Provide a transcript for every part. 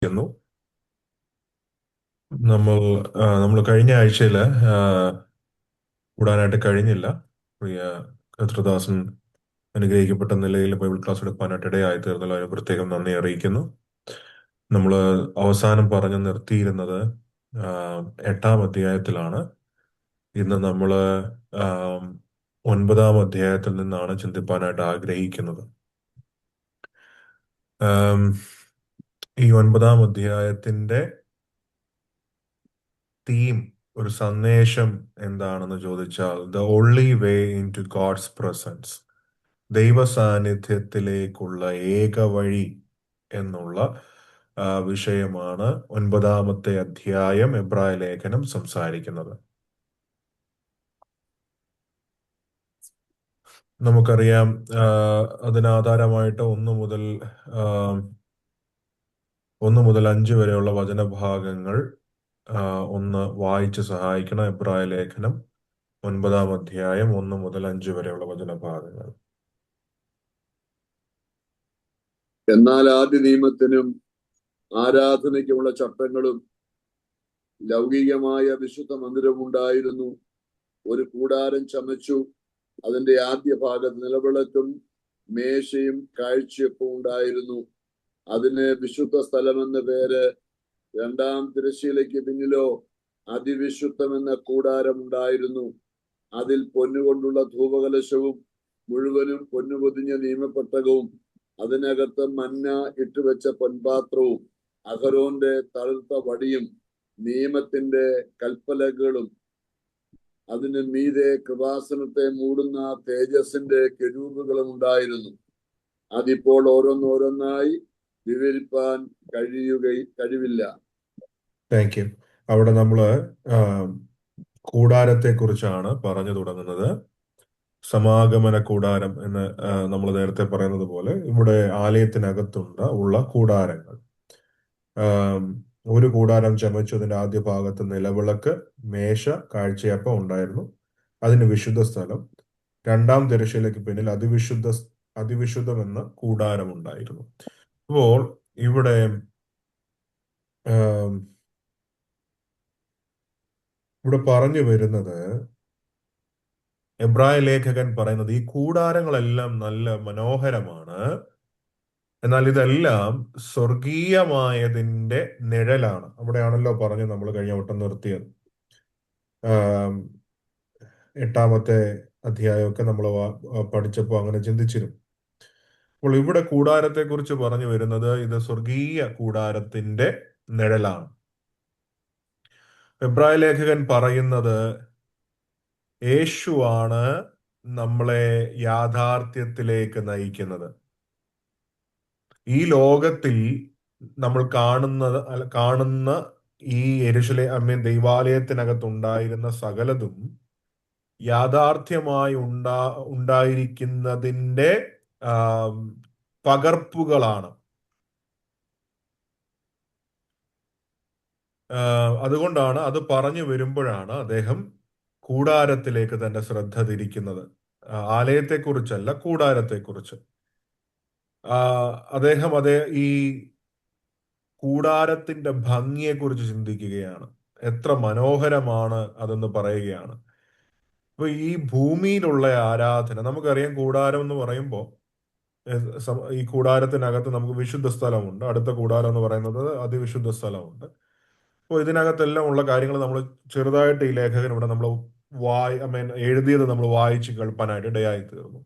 ക്കുന്നു. നമ്മൾ നമ്മൾ കഴിഞ്ഞ ആഴ്ചയിൽ കൂടാനായിട്ട് കഴിഞ്ഞില്ല. പ്രിയ കർത്തൃദാസൻ അനുഗ്രഹിക്കപ്പെട്ട നിലയിൽ ബൈബിൾ ക്ലാസ് എടുക്കാനായിട്ട് ഇടയായി തീർന്നല്ലോ. അതിന് പ്രത്യേകം നന്ദി അറിയിക്കുന്നു. നമ്മൾ അവസാനം പറഞ്ഞു നിർത്തിയിരുന്നത് ആ, 8-ാം അധ്യായത്തിലാണ്. ഇന്ന് നമ്മൾ 9-ാം അധ്യായത്തിൽ നിന്നാണ് ചിന്തിപ്പാനായിട്ട് ആഗ്രഹിക്കുന്നത്. ആം, ഈ 9-ാം അധ്യായത്തിന്റെ തീം, ഒരു സന്ദേശം എന്താണെന്ന് ചോദിച്ചാൽ the only way into God's presence, ദൈവ സാന്നിധ്യത്തിലേക്കുള്ള ഏക വഴി എന്നുള്ള വിഷയമാണ് 9-ാമത്തെ അധ്യായം എബ്രായ ലേഖനം സംസാരിക്കുന്നത്. നമുക്കറിയാം, ആ, അതിനാധാരമായിട്ട് 1 മുതൽ 5 വരെയുള്ള വചനഭാഗങ്ങൾ ഒന്ന് വായിച്ച് സഹായിക്കണം. എബ്രായ ലേഖനം 9-ാം അധ്യായം 1 മുതൽ 5 വരെയുള്ള വചനഭാഗങ്ങൾ. എന്നാൽ ആദ്യ നിയമത്തിനും ആരാധനയ്ക്കുമുള്ള ചട്ടങ്ങളും ലൗകികമായ വിശുദ്ധ മന്ദിരമുണ്ടായിരുന്നു. ഒരു കൂടാരം ചമച്ചു. അതിന്റെ ആദ്യ ഭാഗത്ത് നിലവിളക്കും മേശയും കാഴ്ചയപ്പവും ഉണ്ടായിരുന്നു. അതിന് വിശുദ്ധ സ്ഥലമെന്ന പേര്. രണ്ടാം തിരശ്ശീലയ്ക്ക് പിന്നിലോ അതിവിശുദ്ധമെന്ന കൂടാരം ഉണ്ടായിരുന്നു. അതിൽ പൊന്നുകൊണ്ടുള്ള ധൂപകലശവും മുഴുവനും പൊന്നുപൊതിഞ്ഞ നിയമപ്പെട്ടകവും അതിനകത്ത് മന്ന ഇട്ടുവെച്ച പൊൻപാത്രവും അഹരോന്റെ തളിർത്ത വടിയും നിയമത്തിന്റെ കൽപ്പലകളും അതിന് മീതെ കൃപാസനത്തെ മൂടുന്ന തേജസ്സിന്റെ കെരൂബുകളും ഉണ്ടായിരുന്നു. അതിപ്പോൾ ഓരോന്നോരോന്നായി വിവരിപ്പാൻ കഴിവില്ല. Thank you. അവിടെ നമ്മള് കൂടാരത്തെ കുറിച്ചാണ് പറഞ്ഞു തുടങ്ങുന്നത്. സമാഗമന കൂടാരം എന്ന് നമ്മൾ നേരത്തെ പറയുന്നത് പോലെ ഇവിടെ ഉള്ള കൂടാരങ്ങൾ. ഒരു കൂടാരം ചമച്ചതിന്റെ ആദ്യ ഭാഗത്ത് നിലവിളക്ക്, മേശ, കാഴ്ചയപ്പം ഉണ്ടായിരുന്നു. അതിന് വിശുദ്ധ സ്ഥലം. രണ്ടാം തിരശ്ശീലയ്ക്ക് പിന്നിൽ അതിവിശുദ്ധം എന്ന കൂടാരം ഉണ്ടായിരുന്നു. അപ്പോൾ ഇവിടെ ഇവിടെ പറഞ്ഞു വരുന്നത്, എബ്രായ ലേഖകൻ പറയുന്നത് ഈ കൂടാരങ്ങളെല്ലാം നല്ല മനോഹരമാണ്, എന്നാൽ ഇതെല്ലാം സ്വർഗീയമായതിന്റെ നിഴലാണ്. അവിടെയാണല്ലോ പറഞ്ഞു നമ്മൾ കഴിഞ്ഞ വട്ടം നിർത്തിയത്. 8-ാമത്തെ അധ്യായമൊക്കെ നമ്മൾ പഠിച്ചപ്പോൾ അങ്ങനെ ചിന്തിച്ചിരുന്നു. അപ്പോൾ ഇവിടെ കൂടാരത്തെ കുറിച്ച് പറഞ്ഞു വരുന്നത് ഇത് സ്വർഗീയ കൂടാരത്തിന്റെ നിഴലാണ്. എബ്രായ ലേഖകൻ പറയുന്നത് യേശുവാണ് നമ്മളെ യാഥാർത്ഥ്യത്തിലേക്ക് നയിക്കുന്നത്. ഈ ലോകത്തിൽ നമ്മൾ കാണുന്ന ഈ ദൈവാലയത്തിനകത്തുണ്ടായിരുന്ന സകലതും യാഥാർത്ഥ്യമായി ഉണ്ടായിരിക്കുന്നതിന്റെ പകർപ്പുകളാണ്. അതുകൊണ്ടാണ് അത് പറഞ്ഞു വരുമ്പോഴാണ് അദ്ദേഹം കൂടാരത്തിലേക്ക് തന്റെ ശ്രദ്ധ തിരിക്കുന്നത്. ആലയത്തെക്കുറിച്ചല്ല, കൂടാരത്തെക്കുറിച്ച്. അദ്ദേഹം ഈ കൂടാരത്തിന്റെ ഭംഗിയെക്കുറിച്ച് ചിന്തിക്കുകയാണ്. എത്ര മനോഹരമാണ് അതെന്ന് പറയുകയാണ്. അപ്പൊ ഈ ഭൂമിയിലുള്ള ആരാധന, നമുക്കറിയാം കൂടാരം എന്ന് പറയുമ്പോൾ ഈ കൂടാരത്തിനകത്ത് നമുക്ക് വിശുദ്ധ സ്ഥലമുണ്ട്, അടുത്ത കൂടാരം എന്ന് പറയുന്നത് അതിവിശുദ്ധ സ്ഥലമുണ്ട്. അപ്പോൾ ഇതിനകത്തെല്ലാം ഉള്ള കാര്യങ്ങൾ നമ്മൾ ചെറുതായിട്ട് ഈ ലേഖകൻ ഇവിടെ നമ്മൾ എഴുതിയത് നമ്മൾ വായിച്ച് കേൾപ്പാനായിട്ട് ഇടയായി തീർന്നു.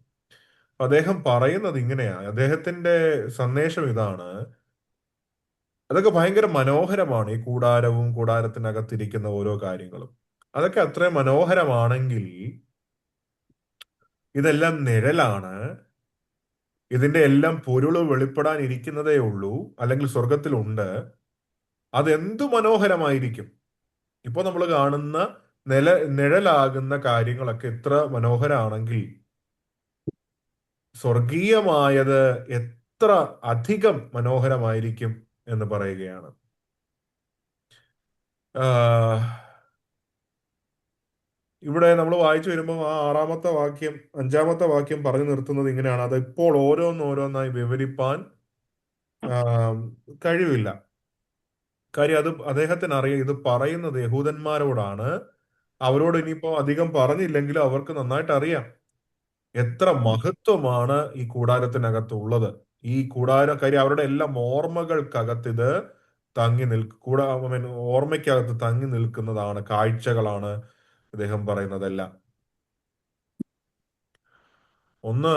അദ്ദേഹം പറയുന്നത് ഇങ്ങനെയാണ്, അദ്ദേഹത്തിന്റെ സന്ദേശം ഇതാണ്: അതൊക്കെ ഭയങ്കര മനോഹരമാണ്, ഈ കൂടാരവും കൂടാരത്തിനകത്തിരിക്കുന്ന ഓരോ കാര്യങ്ങളും. അതൊക്കെ അത്രയും മനോഹരമാണെങ്കിൽ ഇതെല്ലാം നിഴലാണ്. ഇതിന്റെ എല്ലാം പൊരുള് വെളിപ്പെടാൻ ഇരിക്കുന്നതേ ഉള്ളൂ, അല്ലെങ്കിൽ സ്വർഗത്തിലുണ്ട്. അതെന്തു മനോഹരമായിരിക്കും. ഇപ്പൊ നമ്മൾ കാണുന്ന നിഴലാകുന്ന കാര്യങ്ങളൊക്കെ എത്ര മനോഹരമാണെങ്കിൽ സ്വർഗീയമായത് എത്ര അധികം മനോഹരമായിരിക്കും എന്ന് പറയുകയാണ്. ഇവിടെ നമ്മൾ വായിച്ചു വരുമ്പോൾ ആ 5-ാമത്തെ വാക്യം പറഞ്ഞു നിർത്തുന്നത് ഇങ്ങനെയാണ്: അത് ഇപ്പോൾ ഓരോന്നോരോന്നായി വിവരിപ്പാൻ കഴിവില്ല. കാര്യം അത് അദ്ദേഹത്തിന് അറിയാം, ഇത് പറയുന്നത് യഹൂദന്മാരോടാണ്. അവരോട് ഇനിയിപ്പോ അധികം പറഞ്ഞില്ലെങ്കിലും അവർക്ക് നന്നായിട്ട് അറിയാം എത്ര മഹത്വമാണ് ഈ കൂടാരത്തിനകത്തുള്ളത്. ഈ കാര്യം അവരുടെ എല്ലാം ഓർമ്മകൾക്കകത്ത് ഇത് തങ്ങി I mean, ഓർമ്മയ്ക്കകത്ത് തങ്ങി നിൽക്കുന്നതാണ്, കാഴ്ചകളാണ് അദ്ദേഹം പറയുന്നതെല്ലാം. ഒന്ന്,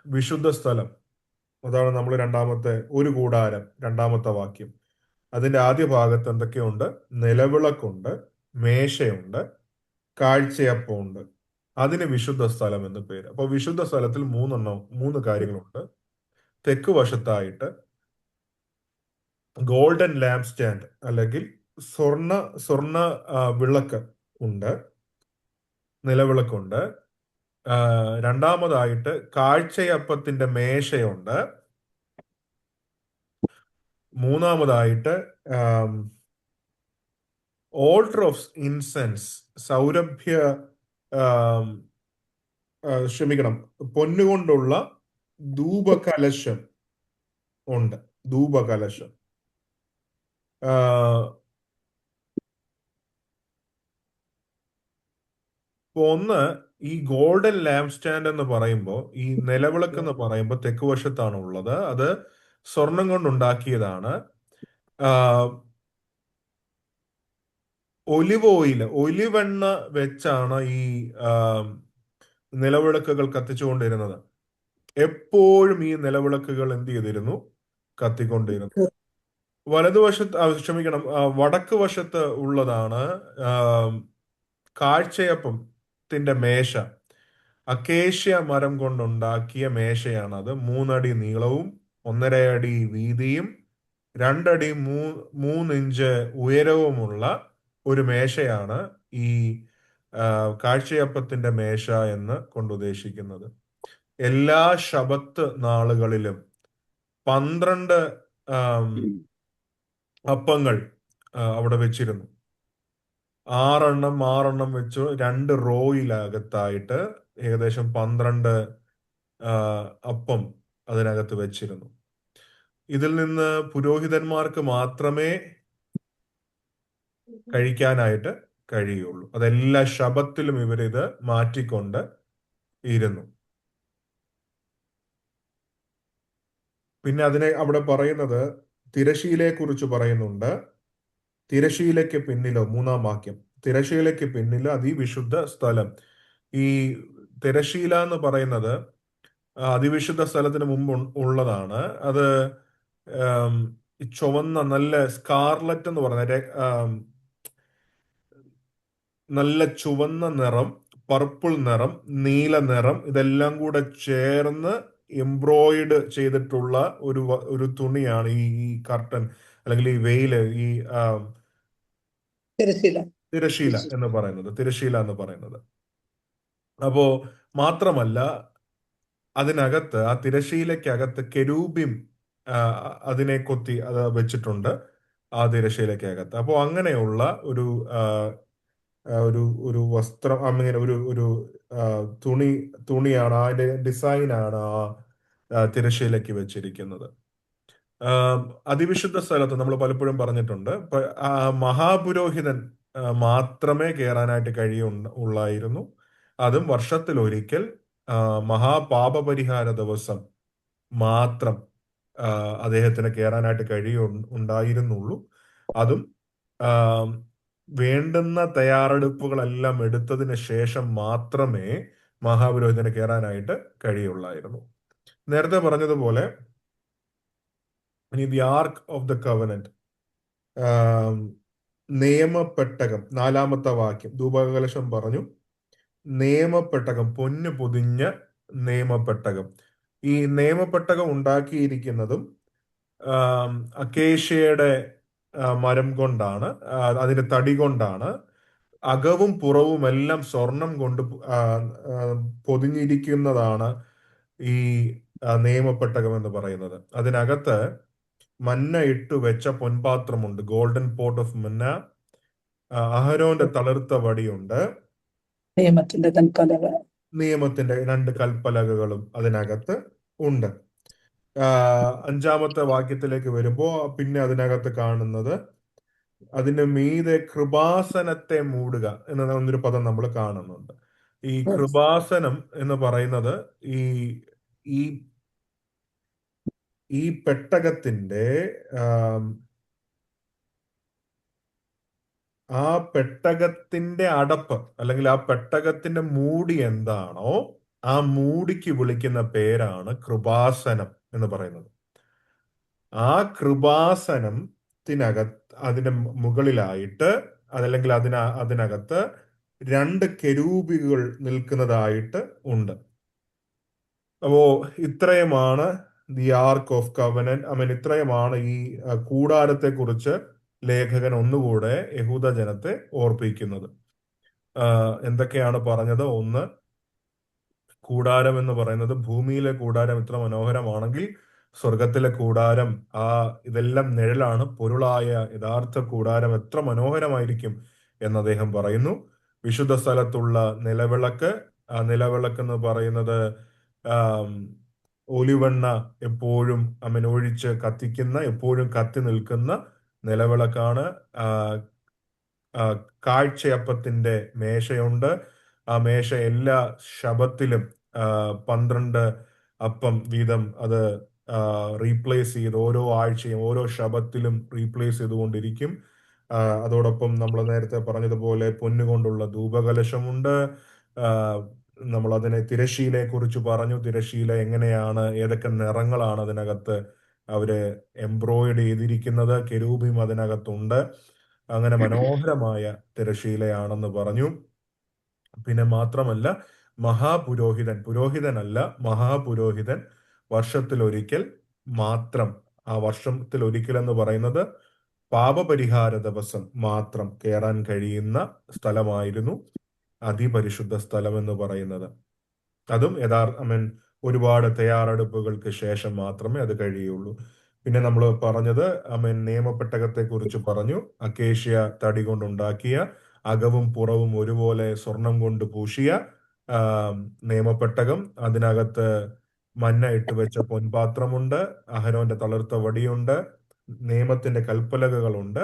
വിശുദ്ധ സ്ഥലം. അതാണ് നമ്മൾ രണ്ടാമത്തെ, ഒരു കൂടാരം, രണ്ടാമത്തെ വാക്യം. അതിന്റെ ആദ്യ ഭാഗത്ത് എന്തൊക്കെയുണ്ട്? നിലവിളക്കുണ്ട്, മേശയുണ്ട്, കാഴ്ചയപ്പമുണ്ട്. അതിന് വിശുദ്ധ സ്ഥലം എന്ന് പേര്. അപ്പൊ വിശുദ്ധ സ്ഥലത്തിൽ മൂന്ന് കാര്യങ്ങളുണ്ട്. തെക്ക് വശത്തായിട്ട് ഗോൾഡൻ ലാമ്പ് സ്റ്റാൻഡ് അല്ലെങ്കിൽ സ്വർണ സ്വർണ വിളക്ക് ഉണ്ട്, നിലവിളക്കുണ്ട്. രണ്ടാമതായിട്ട് കാഴ്ചയപ്പത്തിന്റെ മേശയുണ്ട്. മൂന്നാമതായിട്ട് ഓൾട്ടർ ഓഫ് ഇൻസെൻസ്, സൗരഭ്യ ആം, ക്ഷമിക്കണം, പൊന്നുകൊണ്ടുള്ള ധൂപകലശം ഉണ്ട്. ധൂപകലശം. ഇപ്പൊ ഒന്ന്, ഈ ഗോൾഡൻ ലാമ്പ് സ്റ്റാൻഡ് എന്ന് പറയുമ്പോൾ, ഈ നിലവിളക്ക് എന്ന് പറയുമ്പോൾ തെക്ക് വശത്താണ് ഉള്ളത്. അത് സ്വർണം കൊണ്ടുണ്ടാക്കിയതാണ്. ഒലിവ് ഓയിൽ, ഒലിവെണ്ണ വെച്ചാണ് ഈ നിലവിളക്കുകൾ കത്തിച്ചുകൊണ്ടിരുന്നത്. എപ്പോഴും ഈ നിലവിളക്കുകൾ എന്ത് ചെയ്തിരുന്നു? കത്തിക്കൊണ്ടിരുന്നു. വലതുവശത്ത് ക്ഷമിക്കണം, വടക്ക് വശത്ത് ഉള്ളതാണ് കാഴ്ചയപ്പത്തിന്റെ മേശ. അക്കേഷ്യ മരം കൊണ്ടുണ്ടാക്കിയ മേശയാണ് അത്. 3 അടി നീളവും 1.5 അടി വീതിയും 2 അടി 3 ഇഞ്ച് ഉയരവുമുള്ള ഒരു മേശയാണ് ഈ കാഴ്ചയപ്പത്തിന്റെ മേശ എന്ന് കൊണ്ടുദ്ദേശിക്കുന്നത്. എല്ലാ ശബത്ത് നാളുകളിലും 12 അപ്പങ്ങൾ അവിടെ വെച്ചിരുന്നു. 6 വെച്ചു 2 റോയിലകത്തായിട്ട് ഏകദേശം 12 അപ്പം അതിനകത്ത് വെച്ചിരുന്നു. ഇതിൽ നിന്ന് പുരോഹിതന്മാർക്ക് മാത്രമേ കഴിക്കാനായിട്ട് കഴിയുള്ളൂ. അതെല്ലാ ശബത്തിലും ഇവരിത് മാറ്റിക്കൊണ്ട് ഇരുന്നു. പിന്നെ അവിടെ പറയുന്നത് തിരശീലയെ കുറിച്ച് പറയുന്നുണ്ട്. തിരശീലയ്ക്ക് പിന്നിലോ, 3-ാം വാക്യം, തിരശീലയ്ക്ക് പിന്നിൽ അതിവിശുദ്ധ സ്ഥലം. ഈ തിരശീല എന്ന് പറയുന്നത് അതിവിശുദ്ധ സ്ഥലത്തിന് മുമ്പ് ഉള്ളതാണ്. അത് ചുവന്ന, നല്ല സ്കാർലറ്റ് എന്ന് പറഞ്ഞ നല്ല ചുവന്ന നിറം, പർപ്പിൾ നിറം, നീല നിറം, ഇതെല്ലാം കൂടെ ചേർന്ന് എംബ്രോയിഡ് ചെയ്തിട്ടുള്ള ഒരു തുണിയാണ് ഈ കർട്ടൻ അല്ലെങ്കിൽ ഈ വെയില്, ഈ തിരശീല എന്ന് പറയുന്നത്. അപ്പോ മാത്രമല്ല, അതിനകത്ത്, ആ തിരശീലയ്ക്കകത്ത് കെരൂബിം അതിനെ കൊത്തി അത് വെച്ചിട്ടുണ്ട് ആ തിരശീലയ്ക്കകത്ത്. അപ്പോൾ അങ്ങനെയുള്ള ഒരു ഒരു ഒരു വസ്ത്രം, അങ്ങനെ ഒരു തുണിയാണ്, അതിന്റെ ഡിസൈനാണ് ആ തിരശീലയ്ക്ക് വെച്ചിരിക്കുന്നത്. അതിവിശുദ്ധ സ്ഥലത്ത് നമ്മൾ പലപ്പോഴും പറഞ്ഞിട്ടുണ്ട്, മഹാപുരോഹിതൻ മാത്രമേ കയറാനായിട്ട് ഉള്ളായിരുന്നു. അതും വർഷത്തിലൊരിക്കൽ മഹാപാപപരിഹാര ദിവസം മാത്രം അദ്ദേഹത്തിന് കയറാനായിട്ട് ഉണ്ടായിരുന്നുള്ളൂ. അതും വേണ്ടുന്ന തയ്യാറെടുപ്പുകളെല്ലാം എടുത്തതിന് ശേഷം മാത്രമേ മഹാപുരോഹിതന് കയറാനായിട്ട് കഴിയുള്ളായിരുന്നു. നേരത്തെ പറഞ്ഞതുപോലെ ഇനി the ark of the covenant, നിയമപ്പെട്ടകം, 4-ാമത്തെ വാക്യം, ധൂപകലശം പറഞ്ഞു. നിയമപ്പെട്ടകം, പൊന്നു പൊതിഞ്ഞ നിയമപ്പെട്ടകം. ഈ നിയമപ്പെട്ടകം ഉണ്ടാക്കിയിരിക്കുന്നതും അക്കേഷ്യയുടെ മരം കൊണ്ടാണ്, അതിന്റെ തടി കൊണ്ടാണ്. അകവും പുറവും എല്ലാം സ്വർണം കൊണ്ട് പൊതിഞ്ഞിരിക്കുന്നതാണ് ഈ നിയമപ്പെട്ടകം എന്ന് പറയുന്നത്. അതിനകത്ത് മന്ന ഇട്ടു വെച്ച പൊൻപാത്രമുണ്ട്, ഗോൾഡൻ പോട്ട് ഓഫ് മന്ന. അഹരോന്റെ തളിർത്ത വടിയുണ്ട്. നിയമത്തിന്റെ 2 കൽപ്പലകകളും അതിനകത്ത് ഉണ്ട്. 5-ാമത്തെ വാക്യത്തിലേക്ക് വരുമ്പോ പിന്നെ അതിനകത്ത് കാണുന്നത് അതിന്റെ മീതെ കൃപാസനത്തെ മൂടുക എന്നൊരു പദം നമ്മൾ കാണുന്നുണ്ട്. ഈ കൃപാസനം എന്ന് പറയുന്നത് ഈ ഈ ഈ പെട്ടകത്തിന്റെ ആം, ആ പെട്ടകത്തിന്റെ അടപ്പ് അല്ലെങ്കിൽ ആ പെട്ടകത്തിന്റെ മൂടി എന്താണോ ആ മൂടിക്ക് വിളിക്കുന്ന പേരാണ് കൃപാസനം എന്ന് പറയുന്നത്. ആ കൃപാസനത്തിനകത്ത് അതിന്റെ മുകളിലായിട്ട് അതല്ലെങ്കിൽ അതിനകത്ത് രണ്ട് കെരൂബികൾ നിൽക്കുന്നതായിട്ട് ഉണ്ട്. അപ്പോ ഇത്രയുമാണ് ദി ആർക്ക് ഓഫ് കവനന്റ്. ഇത്രയുമാണ് ഈ കൂടാരത്തെ കുറിച്ച് ലേഖകൻ ഒന്നുകൂടെ യഹൂദ ജനത്തെ ഓർപ്പിക്കുന്നത്. എന്തൊക്കെയാണ് പറഞ്ഞത്? ഒന്ന്, കൂടാരം എന്ന് പറയുന്നത് ഭൂമിയിലെ കൂടാരം ഇത്ര മനോഹരമാണെങ്കിൽ സ്വർഗത്തിലെ കൂടാരം ഇതെല്ലാം നിഴലാണ്. പൊരുളായ യഥാർത്ഥ കൂടാരം എത്ര മനോഹരമായിരിക്കും എന്ന് അദ്ദേഹം പറയുന്നു. വിശുദ്ധ സ്ഥലത്തുള്ള നിലവിളക്ക്, ആ നിലവിളക്ക് എന്ന് പറയുന്നത് ഒലിവെണ്ണ എപ്പോഴും ഒഴിച്ച് കത്തിക്കുന്ന, എപ്പോഴും കത്തി നിൽക്കുന്ന നിലവിളക്കാണ്. കാഴ്ചയപ്പത്തിന്റെ മേശയുണ്ട്. ആ മേശ എല്ലാ ശബത്തിലും 12 അപ്പം വീതം അത് റീപ്ലേസ് ചെയ്ത് ഓരോ ആഴ്ചയും ഓരോ ശബത്തിലും റീപ്ലേസ് ചെയ്തുകൊണ്ടിരിക്കും. അതോടൊപ്പം നമ്മൾ നേരത്തെ പറഞ്ഞതുപോലെ പൊന്നുകൊണ്ടുള്ള ധൂപകലശമുണ്ട്. നമ്മൾ അതിനെ തിരശീലയെ കുറിച്ച് പറഞ്ഞു. തിരശീല എങ്ങനെയാണ്, ഏതൊക്കെ നിറങ്ങളാണ് അതിനകത്ത് അവര് എംബ്രോയിഡ് ചെയ്തിരിക്കുന്നത്. കെരൂബിം അതിനകത്തുണ്ട്. അങ്ങനെ മനോഹരമായ തിരശീലയാണെന്ന് പറഞ്ഞു. പിന്നെ മാത്രമല്ല, പുരോഹിതനല്ല, മഹാപുരോഹിതൻ വർഷത്തിലൊരിക്കൽ മാത്രം, ആ വർഷത്തിലൊരിക്കൽ എന്ന് പറയുന്നത് പാപപരിഹാര ദിവസം മാത്രം കയറാൻ കഴിയുന്ന സ്ഥലമായിരുന്നു അതിപരിശുദ്ധ സ്ഥലം എന്ന് പറയുന്നത്. അതും ഒരുപാട് തയ്യാറെടുപ്പുകൾക്ക് ശേഷം മാത്രമേ അത് കഴിയുള്ളൂ. പിന്നെ നമ്മൾ പറഞ്ഞത് നിയമപ്പെട്ടകത്തെ കുറിച്ച് പറഞ്ഞു. അക്കേഷ്യ തടി കൊണ്ടുണ്ടാക്കിയ, അകവും പുറവും ഒരുപോലെ സ്വർണം കൊണ്ട് പൂശിയ നിയമപ്പെട്ടകം. അതിനകത്ത് മന്ന ഇട്ട് വെച്ച പൊൻപാത്രമുണ്ട്. അഹരോന്റെ തളിർത്ത വടിയുണ്ട്. നിയമത്തിന്റെ കൽപ്പലകകളുണ്ട്.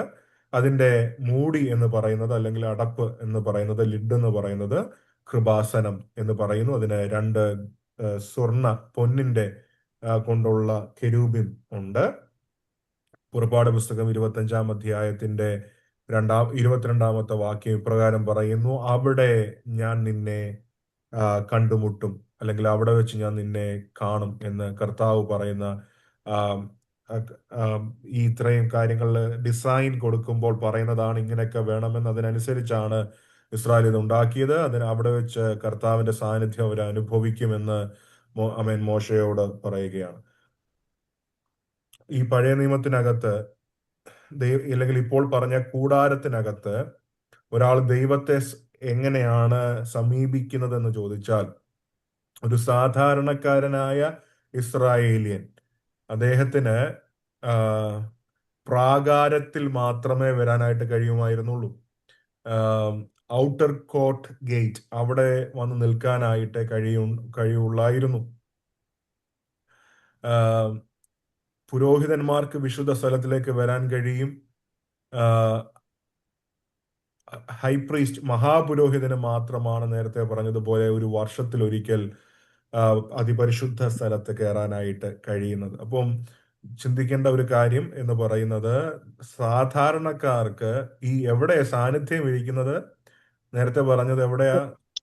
അതിന്റെ മൂടി എന്ന് പറയുന്നത്, അല്ലെങ്കിൽ അടപ്പ് എന്ന് പറയുന്നത്, ലിഡ് എന്ന് പറയുന്നത് കൃപാസനം എന്ന് പറയുന്നു. അതിന് രണ്ട് പൊന്നിന്റെ കൊണ്ടുള്ള കെരൂബിം ഉണ്ട്. പുറപ്പാട് പുസ്തകം 25-ാം അധ്യായത്തിന്റെ 22-ാമത്തെ വാക്യം ഇപ്രകാരം പറയുന്നു: അവിടെ ഞാൻ നിന്നെ കണ്ടുമുട്ടും, അല്ലെങ്കിൽ അവിടെ വെച്ച് ഞാൻ നിന്നെ കാണും എന്ന് കർത്താവ് പറയുന്ന ഈ ഇത്രയും കാര്യങ്ങൾ ഡിസൈൻ കൊടുക്കുമ്പോൾ പറയുന്നതാണ് ഇങ്ങനെയൊക്കെ വേണമെന്ന്. അതിനനുസരിച്ചാണ് ഇസ്രായേൽ ഇത് ഉണ്ടാക്കിയത്. അവിടെ വെച്ച് കർത്താവിന്റെ സാന്നിധ്യം അവർ അനുഭവിക്കുമെന്ന് മോശയോട് പറയുകയാണ്. ഈ പഴയ നിയമത്തിനകത്ത് അല്ലെങ്കിൽ ഇപ്പോൾ പറഞ്ഞ കൂടാരത്തിനകത്ത് ഒരാൾ ദൈവത്തെ എങ്ങനെയാണ് സമീപിക്കുന്നതെന്ന് ചോദിച്ചാൽ, ഒരു സാധാരണക്കാരനായ ഇസ്രായേലിയൻ, അദ്ദേഹത്തിന് പ്രാകാരത്തിൽ മാത്രമേ വരാനായിട്ട് കഴിയുമായിരുന്നുള്ളൂ. ഔട്ടർ കോർട്ട് ഗേറ്റ്, അവിടെ വന്ന് നിൽക്കാനായിട്ട് കഴിയുള്ളായിരുന്നു. പുരോഹിതന്മാർക്ക് വിശുദ്ധ സ്ഥലത്തിലേക്ക് വരാൻ കഴിയും. ഹൈപ്രീസ്റ്റ്, മഹാപുരോഹിതന് മാത്രമാണ് നേരത്തെ പറഞ്ഞതുപോലെ ഒരു വർഷത്തിലൊരിക്കൽ അതിപരിശുദ്ധ സ്ഥലത്ത് കയറാനായിട്ട് കഴിയുന്നത്. അപ്പം ചിന്തിക്കേണ്ട ഒരു കാര്യം എന്ന് പറയുന്നത്, സാധാരണക്കാർക്ക് ഈ എവിടെ സാന്നിധ്യം ഇരിക്കുന്നത്, നേരത്തെ പറഞ്ഞത് എവിടെയാ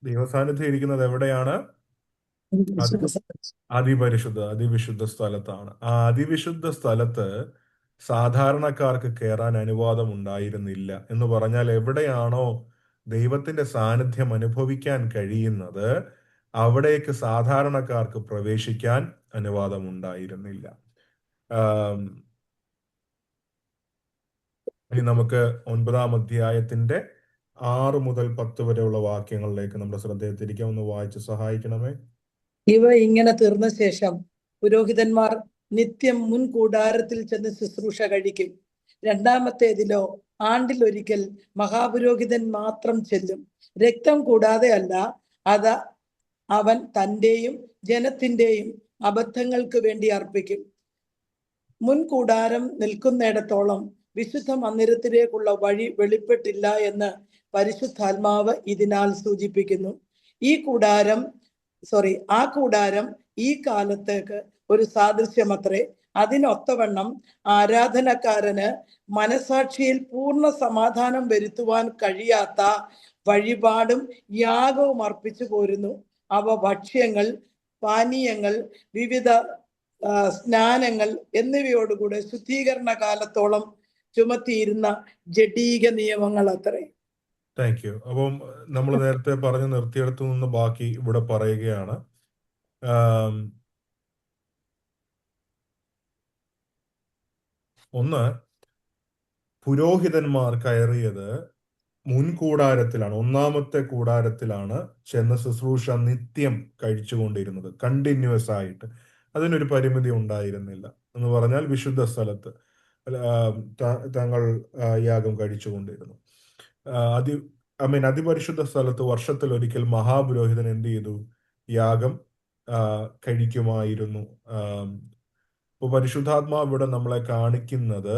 ദൈവസാന്നിധ്യം ഇരിക്കുന്നത്? എവിടെയാണ്? അതിവിശുദ്ധ സ്ഥലത്താണ്. ആ അതിവിശുദ്ധ സ്ഥലത്ത് സാധാരണക്കാർക്ക് കയറാൻ അനുവാദം ഉണ്ടായിരുന്നില്ല. എന്ന് പറഞ്ഞാൽ, എവിടെയാണോ ദൈവത്തിന്റെ സാന്നിധ്യം അനുഭവിക്കാൻ കഴിയുന്നത് അവിടേക്ക് സാധാരണക്കാർക്ക് പ്രവേശിക്കാൻ അനുവാദം ഉണ്ടായിരുന്നില്ല. ഇനി നമുക്ക് 9-ാം അധ്യായത്തിന്റെ 6 മുതൽ 10 വരെയുള്ള വാക്യങ്ങളിലേക്ക് നമ്മുടെ ശ്രദ്ധയെ തിരിക്കാം. ഒന്ന് വായിച്ച് സഹായിക്കണമേ. ഇവ ഇങ്ങനെ തീർന്ന ശേഷം പുരോഹിതന്മാർ നിത്യം മുൻ കൂടാരത്തിൽ ചെന്ന് ശുശ്രൂഷ കഴിക്കും. രണ്ടാമത്തേതിലോ ആണ്ടിലൊരിക്കൽ മഹാപുരോഹിതൻ മാത്രം ചെല്ലും. രക്തം കൂടാതെ അല്ല, അത് അവൻ തന്റെയും ജനത്തിന്റെയും അബദ്ധങ്ങൾക്ക് വേണ്ടി അർപ്പിക്കും. മുൻ കൂടാരം നിൽക്കുന്നിടത്തോളം വിശുദ്ധ മന്ദിരത്തിലേക്കുള്ള വഴി വെളിപ്പെട്ടില്ല എന്ന് പരിശുദ്ധാത്മാവ് ഇതിനാൽ സൂചിപ്പിക്കുന്നു. ആ കൂടാരം ഈ കാലത്തേക്ക് ഒരു സാദൃശ്യമത്രേ. അതിനൊത്തവണ്ണം ആരാധനക്കാരന് മനസാക്ഷിയിൽ പൂർണ്ണ സമാധാനം വരുത്തുവാൻ കഴിയാത്ത വഴിപാടും യാഗവും അർപ്പിച്ചു പോരുന്നു. അവ ഭക്ഷ്യങ്ങൾ, പാനീയങ്ങൾ, വിവിധ സ്നാനങ്ങൾ എന്നിവയോടുകൂടെ ശുദ്ധീകരണ കാലത്തോളം ചുമത്തിയിരുന്ന ജഡീക നിയമങ്ങൾ അത്രേ. Thank you. അപ്പം നമ്മൾ നേരത്തെ പറഞ്ഞു നിർത്തിയെടുത്തു നിന്ന് ബാക്കി ഇവിടെ പറയുകയാണ്. ഒന്ന്, പുരോഹിതന്മാർ കയറിയത് മുൻകൂടാരത്തിലാണ്, ഒന്നാമത്തെ കൂടാരത്തിലാണ് ചെന്ന് ശുശ്രൂഷ നിത്യം കഴിച്ചുകൊണ്ടിരുന്നത്, കണ്ടിന്യൂസ് ആയിട്ട്. അതിനൊരു പരിമിതി ഉണ്ടായിരുന്നില്ല. എന്ന് പറഞ്ഞാൽ വിശുദ്ധ സ്ഥലത്ത് തങ്ങൾ യാഗം കഴിച്ചുകൊണ്ടിരുന്നു. അതിപരിശുദ്ധ സ്ഥലത്ത് വർഷത്തിൽ ഒരിക്കൽ മഹാപുരോഹിതൻ എന്ത് ചെയ്തു? യാഗം കഴിക്കുമായിരുന്നു. ഇപ്പൊ പരിശുദ്ധാത്മാവ് ഇവിടെ നമ്മളെ കാണിക്കുന്നത്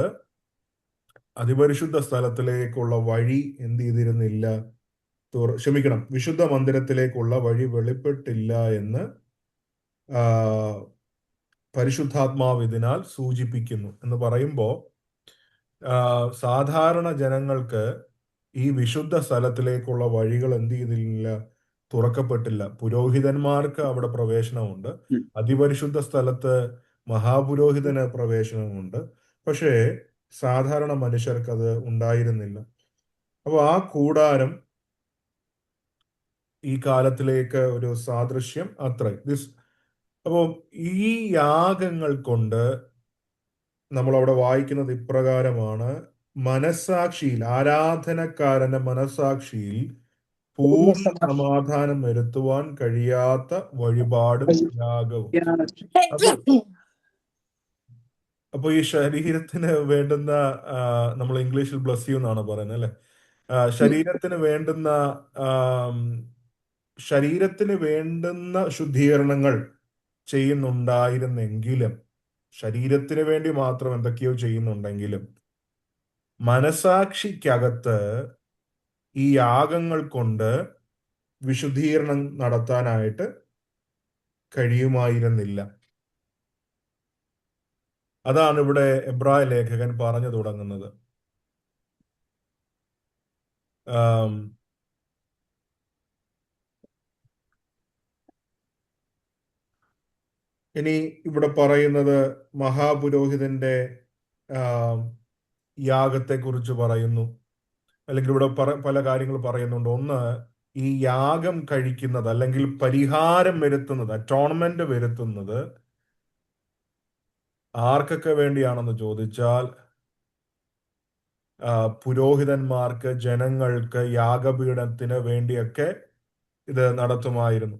അതിപരിശുദ്ധ സ്ഥലത്തിലേക്കുള്ള വഴി എന്ത് ചെയ്തിരുന്നില്ല, വിശുദ്ധ മന്ദിരത്തിലേക്കുള്ള വഴി വെളിപ്പെട്ടില്ല എന്ന് പരിശുദ്ധാത്മാവ് ഇതിനാൽ സൂചിപ്പിക്കുന്നു. എന്ന് പറയുമ്പോൾ സാധാരണ ജനങ്ങൾക്ക് ഈ വിശുദ്ധ സ്ഥലത്തിലേക്കുള്ള വഴികൾ എന്ത് ചെയ്തില്ല, തുറക്കപ്പെട്ടില്ല. പുരോഹിതന്മാർക്ക് അവിടെ പ്രവേശനമുണ്ട്, അതിപരിശുദ്ധ സ്ഥലത്ത് മഹാപുരോഹിതന് പ്രവേശനമുണ്ട്. പക്ഷേ സാധാരണ മനുഷ്യർക്ക് അത് ഉണ്ടായിരുന്നില്ല. അപ്പോൾ ആ കൂടാരം ഈ കാലത്തിലേക്ക് ഒരു സാദൃശ്യം അത്ര. അപ്പോൾ ഈ യാഗങ്ങൾ കൊണ്ട് നമ്മൾ അവിടെ വായിക്കുന്നത് ഇപ്രകാരമാണ്: മനസാക്ഷിയിൽ, ആരാധനക്കാരന്റെ മനസാക്ഷിയിൽ പൂർണ്ണ സമാധാനം വരുത്തുവാൻ കഴിയാത്ത വഴിപാടും യാഗവും. അപ്പൊ ഈ ശരീരത്തിന് വേണ്ടുന്ന, നമ്മൾ ഇംഗ്ലീഷിൽ ബ്ലസ് യു എന്നാണ് പറയുന്നത് അല്ലെ, ശരീരത്തിന് വേണ്ടുന്ന ശുദ്ധീകരണങ്ങൾ ചെയ്യുന്നുണ്ടായിരുന്നെങ്കിലും, ശരീരത്തിന് വേണ്ടി മാത്രം എന്തൊക്കെയോ ചെയ്യുന്നുണ്ടെങ്കിലും, മനസാക്ഷിക്കകത്ത് ഈ യാഗങ്ങൾ കൊണ്ട് വിശുദ്ധീകരണം നടത്താനായിട്ട് കഴിയുമായിരുന്നില്ല. അതാണ് ഇവിടെ എബ്രായ ലേഖകൻ പറഞ്ഞു തുടങ്ങുന്നത്. ഇനി ഇവിടെ പറയുന്നത് മഹാപുരോഹിതന്റെ യാഗത്തെക്കുറിച്ച് പറയുന്നു, അല്ലെങ്കിൽ ഇവിടെ പല കാര്യങ്ങൾ പറയുന്നുണ്ട്. ഒന്ന്, ഈ യാഗം കഴിക്കുന്നത് അല്ലെങ്കിൽ പരിഹാരം വരുത്തുന്നത്, അറ്റോൺമെന്റ് വരുത്തുന്നത് ആർക്കൊക്കെ വേണ്ടിയാണെന്ന് ചോദിച്ചാൽ പുരോഹിതന്മാർക്ക്, ജനങ്ങൾക്ക്, യാഗപീഠത്തിന് വേണ്ടിയൊക്കെ ഇത് നടത്തുമായിരുന്നു.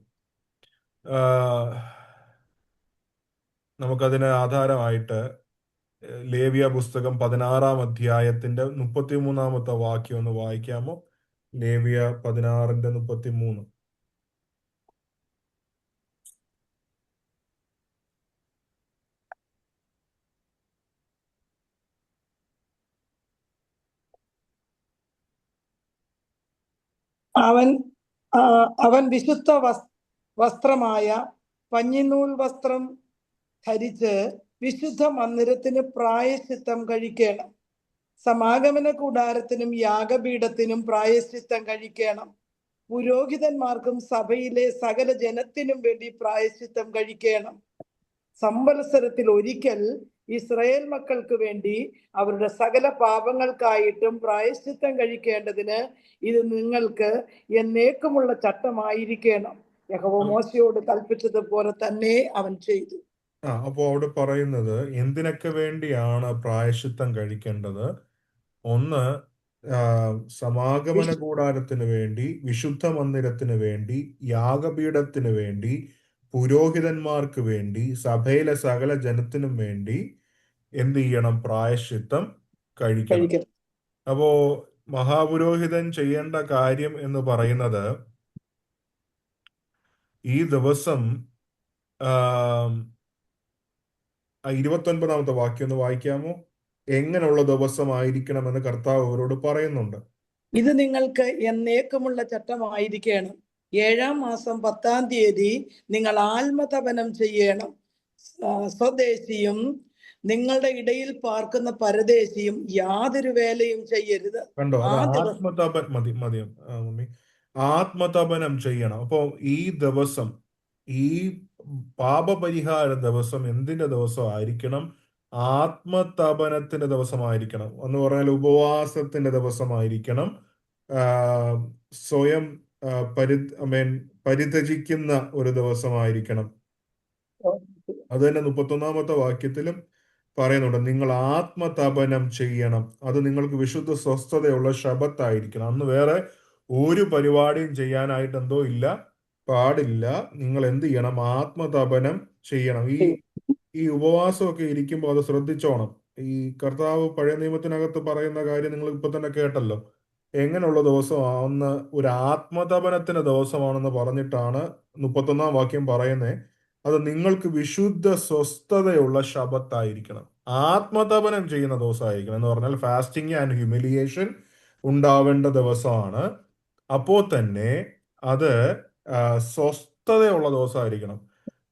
നമുക്കതിന് ആധാരമായിട്ട് ലേവ്യ പുസ്തകം 16-ാം അധ്യായത്തിന്റെ 33-ാമത്തെ വാക്യം ഒന്ന് വായിക്കാമോ? ലേവ്യ 16:33. അവൻ വിശുദ്ധ വസ്ത്രമായ പഞ്ഞിനൂൽ വസ്ത്രം ധരിച്ച് വിശുദ്ധ മന്ദിരത്തിന് പ്രായശ്ചിത്തം കഴിക്കണം. സമാഗമന കൂടാരത്തിനും യാഗപീഠത്തിനും പ്രായശ്ചിത്തം കഴിക്കണം. പുരോഹിതന്മാർക്കും സഭയിലെ സകല ജനത്തിനും വേണ്ടി പ്രായശ്ചിത്തം കഴിക്കണം. സംവത്സരത്തിൽ ഒരിക്കൽ ഇസ്രായേൽ മക്കൾക്ക് വേണ്ടി അവരുടെ സകല പാപങ്ങൾക്കായിട്ടും പ്രായശ്ചിത്തം കഴിക്കേണ്ടതിന് ഇത് നിങ്ങൾക്ക് എന്നേക്കുമുള്ള ചട്ടമായിരിക്കണം. യഹോവ മോശയോട് കൽപ്പിച്ചതുപോലെ തന്നെ അവൻ ചെയ്തു. അപ്പോ അവിടെ പറയുന്നത് എന്തിനൊക്കെ വേണ്ടിയാണ് പ്രായശ്ചിത്തം കഴിക്കേണ്ടത്? ഒന്ന്, സമാഗമന കൂടാരത്തിന് വേണ്ടി, വിശുദ്ധ മന്ദിരത്തിന് വേണ്ടി, യാഗപീഠത്തിന് വേണ്ടി, പുരോഹിതന്മാർക്ക് വേണ്ടി, സഭയിലെ സകല ജനത്തിനും വേണ്ടി എന്ത് ചെയ്യണം? പ്രായശ്ചിത്തം കഴിക്കണം. അപ്പോ മഹാപുരോഹിതൻ ചെയ്യേണ്ട കാര്യം എന്ന് പറയുന്നത്, ഈ ദിവസം 29-ാമത്തെ വാക്യം ഒന്ന് വായിക്കാമോ? എങ്ങനെയുള്ള ദിവസമായിരിക്കണമെന്ന് കർത്താവ് അവരോട് പറയുന്നുണ്ട്. ഇത് നിങ്ങൾക്ക് എന്നേക്കുമുള്ള ചട്ടമായിരിക്കണം. 7-ാം മാസം 10-ാം തീയതി നിങ്ങൾ ആത്മതപനം ചെയ്യണം. സ്വദേശിയും നിങ്ങളുടെ ഇടയിൽ പാർക്കുന്ന പരദേശിയും യാതൊരു വേലയും ചെയ്യരുത്. കണ്ടോ, അത് ആ ദിവസം മതി മമ്മി. ആത്മതപനം ചെയ്യണം. അപ്പോ ഈ ദിവസം, ഈ പാപപരിഹാര ദിവസം എന്തിന്റെ ദിവസം ആയിരിക്കണം? ആത്മതപനത്തിന്റെ ദിവസമായിരിക്കണം. എന്ന് പറഞ്ഞാൽ ഉപവാസത്തിന്റെ ദിവസമായിരിക്കണം. ആ, സ്വയം പരിത്യജിക്കുന്ന ഒരു ദിവസമായിരിക്കണം. അത് തന്നെ 31-ാമത്തെ വാക്യത്തിലും പറയുന്നുണ്ട്, നിങ്ങൾ ആത്മതപനം ചെയ്യണം. അത് നിങ്ങൾക്ക് വിശുദ്ധ സ്വസ്ഥതയുള്ള ശബത്തായിരിക്കണം. അന്ന് വേറെ ഒരു പരിപാടിയും ചെയ്യാനായിട്ട് പാടില്ല. നിങ്ങൾ എന്ത് ചെയ്യണം? ആത്മതപനം ചെയ്യണം. ഈ ഉപവാസമൊക്കെ ഇരിക്കുമ്പോൾ അത് ശ്രദ്ധിച്ചോണം. ഈ കർത്താവ് പഴയ നിയമത്തിനകത്ത് പറയുന്ന കാര്യം നിങ്ങൾ ഇപ്പൊ തന്നെ കേട്ടല്ലോ. എങ്ങനെയുള്ള ദിവസമാണെന്ന്, ഒരു ആത്മതപനത്തിന്റെ ദിവസമാണെന്ന് പറഞ്ഞിട്ടാണ് 31-ാം വാക്യം പറയുന്നത്. അത് നിങ്ങൾക്ക് വിശുദ്ധ സ്വസ്ഥതയുള്ള ശബത്തായിരിക്കണം. ആത്മതപനം ചെയ്യുന്ന ദിവസമായിരിക്കണം എന്ന് പറഞ്ഞാൽ ഫാസ്റ്റിംഗ് ആൻഡ് ഹ്യൂമിലിയേഷൻ ഉണ്ടാവേണ്ട ദിവസമാണ്. അപ്പോൾ തന്നെ അത് സ്വസ്ഥതയുള്ള ദിവസമായിരിക്കണം.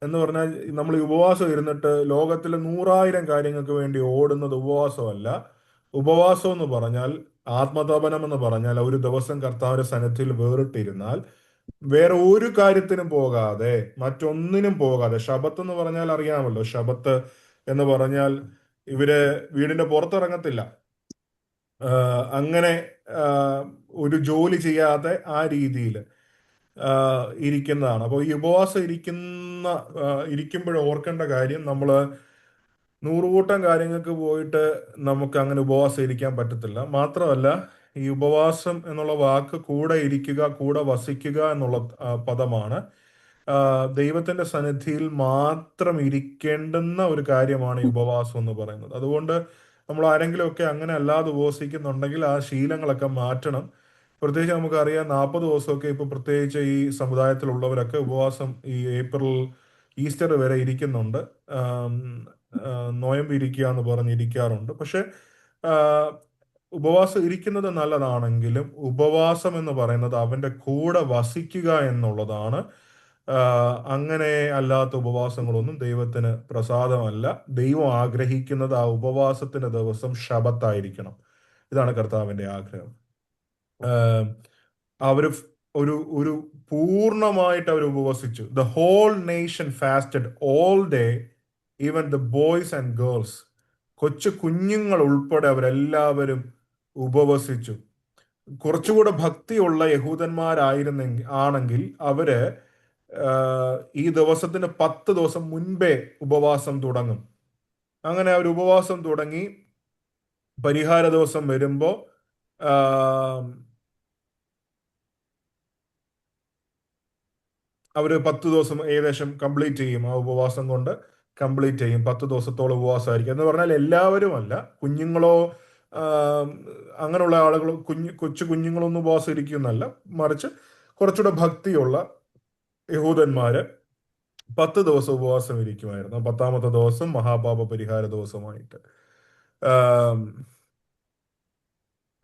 എന്ന് പറഞ്ഞാൽ നമ്മൾ ഈ ഉപവാസം ഇരുന്നിട്ട് ലോകത്തിലെ 100,000 കാര്യങ്ങൾക്ക് വേണ്ടി ഓടുന്നത് ഉപവാസമല്ല. ഉപവാസം എന്ന് പറഞ്ഞാൽ, ആത്മതപനം എന്ന് പറഞ്ഞാൽ, ഒരു ദിവസം കർത്താവിന്റെ സന്നിധിയിൽ വേറിട്ടിരുന്നാൽ വേറെ ഒരു കാര്യത്തിനും പോകാതെ, മറ്റൊന്നിനും പോകാതെ. ശബത്ത് എന്ന് പറഞ്ഞാൽ അറിയാമല്ലോ, ശബത്ത് എന്ന് പറഞ്ഞാൽ ഇവര് വീടിന്റെ പുറത്തിറങ്ങത്തില്ല. അങ്ങനെ ഒരു ജോലി ചെയ്യാതെ ആ രീതിയിൽ ഇരിക്കുന്നതാണ്. അപ്പോൾ ഈ ഉപവാസം ഇരിക്കുമ്പോൾ ഓർക്കേണ്ട കാര്യം, നമ്മൾ 100 കൂട്ടം കാര്യങ്ങൾക്ക് പോയിട്ട് നമുക്ക് അങ്ങനെ ഉപവാസം ഇരിക്കാൻ പറ്റത്തില്ല. മാത്രമല്ല, ഈ ഉപവാസം എന്നുള്ള വാക്ക് കൂടെ ഇരിക്കുക, കൂടെ വസിക്കുക എന്നുള്ള പദമാണ്. ദൈവത്തിന്റെ സന്നിധിയിൽ മാത്രം ഇരിക്കേണ്ടുന്ന ഒരു കാര്യമാണ് ഈ ഉപവാസം എന്ന് പറയുന്നത്. അതുകൊണ്ട് നമ്മൾ ആരെങ്കിലുമൊക്കെ അങ്ങനെ അല്ലാതെ ഉപവസിക്കുന്നുണ്ടെങ്കിൽ ആ ശീലങ്ങളൊക്കെ മാറ്റണം. പ്രത്യേകിച്ച് നമുക്കറിയാം, 40 ദിവസമൊക്കെ ഇപ്പൊ പ്രത്യേകിച്ച് ഈ സമുദായത്തിലുള്ളവരൊക്കെ ഉപവാസം ഈ ഏപ്രിൽ ഈസ്റ്റർ വരെ ഇരിക്കുന്നുണ്ട്. നോയമ്പ് ഇരിക്കുക എന്ന് പറഞ്ഞിരിക്കാറുണ്ട്. പക്ഷെ ഉപവാസം ഇരിക്കുന്നത് നല്ലതാണെങ്കിലും ഉപവാസം എന്ന് പറയുന്നത് അവന്റെ കൂടെ വസിക്കുക എന്നുള്ളതാണ്. അങ്ങനെ അല്ലാത്ത ഉപവാസങ്ങളൊന്നും ദൈവത്തിന് പ്രസാദമല്ല. ദൈവം ആഗ്രഹിക്കുന്നത് ആ ഉപവാസത്തിന്റെ ദിവസം ശബത്തായിരിക്കണം. ഇതാണ് കർത്താവിന്റെ ആഗ്രഹം. അവര് ഒരു ഒരു പൂർണ്ണമായിട്ട് അവർ ഉപവസിച്ചു. The whole nation fasted all day, even the boys and girls. കൊച്ചു കുഞ്ഞുങ്ങൾ ഉൾപ്പെടെ അവരെല്ലാവരും ഉപവസിച്ചു. കുറച്ചുകൂടെ ഭക്തിയുള്ള ആണെങ്കിൽ അവര് ഈ ദിവസത്തിന് 10 ദിവസം മുൻപേ ഉപവാസം തുടങ്ങും. അങ്ങനെ അവർ ഉപവാസം തുടങ്ങി പരിഹാര ദിവസം വരുമ്പോ അവര് 10 ദിവസം ഏകദേശം കംപ്ലീറ്റ് ചെയ്യും. ആ ഉപവാസം കൊണ്ട് കംപ്ലീറ്റ് ചെയ്യും. 10 ദിവസത്തോളം ഉപവാസമായിരിക്കും. എന്ന് പറഞ്ഞാൽ എല്ലാവരും അല്ല, കുഞ്ഞുങ്ങളോ അങ്ങനെയുള്ള ആളുകൾ, കൊച്ചു കുഞ്ഞുങ്ങളൊന്നും ഉപവാസം ഇരിക്കുന്നല്ല, മറിച്ച് കുറച്ചുകൂടെ ഭക്തിയുള്ള യഹൂദന്മാര് 10 ദിവസം ഉപവാസം ഇരിക്കുമായിരുന്നു. 10-ാമത്തെ ദിവസം മഹാപാപ പരിഹാര ദിവസമായിട്ട്.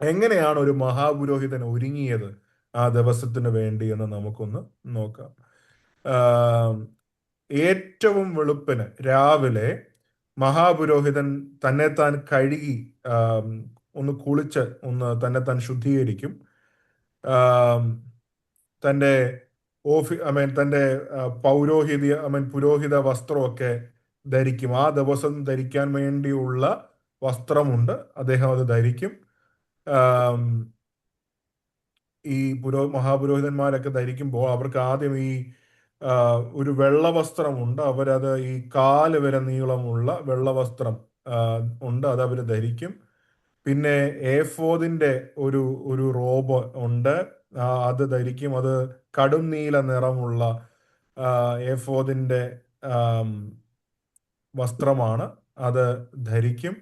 എങ്ങനെയാണ് ഒരു മഹാപുരോഹിതൻ ഒരുങ്ങിയത് ആ ദിവസത്തിന് വേണ്ടി എന്ന് നമുക്കൊന്ന് നോക്കാം. ഏറ്റവും വെളുപ്പിന് രാവിലെ മഹാപുരോഹിതൻ തന്നെത്താൻ കഴുകി ഒന്ന് കുളിച്ച് ഒന്ന് തന്നെത്താൻ ശുദ്ധീകരിക്കും. തൻ്റെ തൻ്റെ പുരോഹിത വസ്ത്രമൊക്കെ ധരിക്കും. ആ ദിവസം ധരിക്കാൻ വേണ്ടിയുള്ള വസ്ത്രമുണ്ട്, അദ്ദേഹം അത് ധരിക്കും. ഈ മഹാപുരോഹിതന്മാരൊക്കെ ധരിക്കുമ്പോൾ അവർക്ക് ആദ്യം ഈ ഒരു വെള്ള വസ്ത്രമുണ്ട്. അവരത് ഈ കാല് വരെ നീളമുള്ള വെള്ള വസ്ത്രം ഉണ്ട്, അത് അവർ ധരിക്കും. പിന്നെ ഏഫോദിന്റെ ഒരു റോബ് ഉണ്ട്, അത് ധരിക്കും. അത് കടും നീല നിറമുള്ള ഏഫോദിന്റെ വസ്ത്രമാണ്, അത് ധരിക്കും.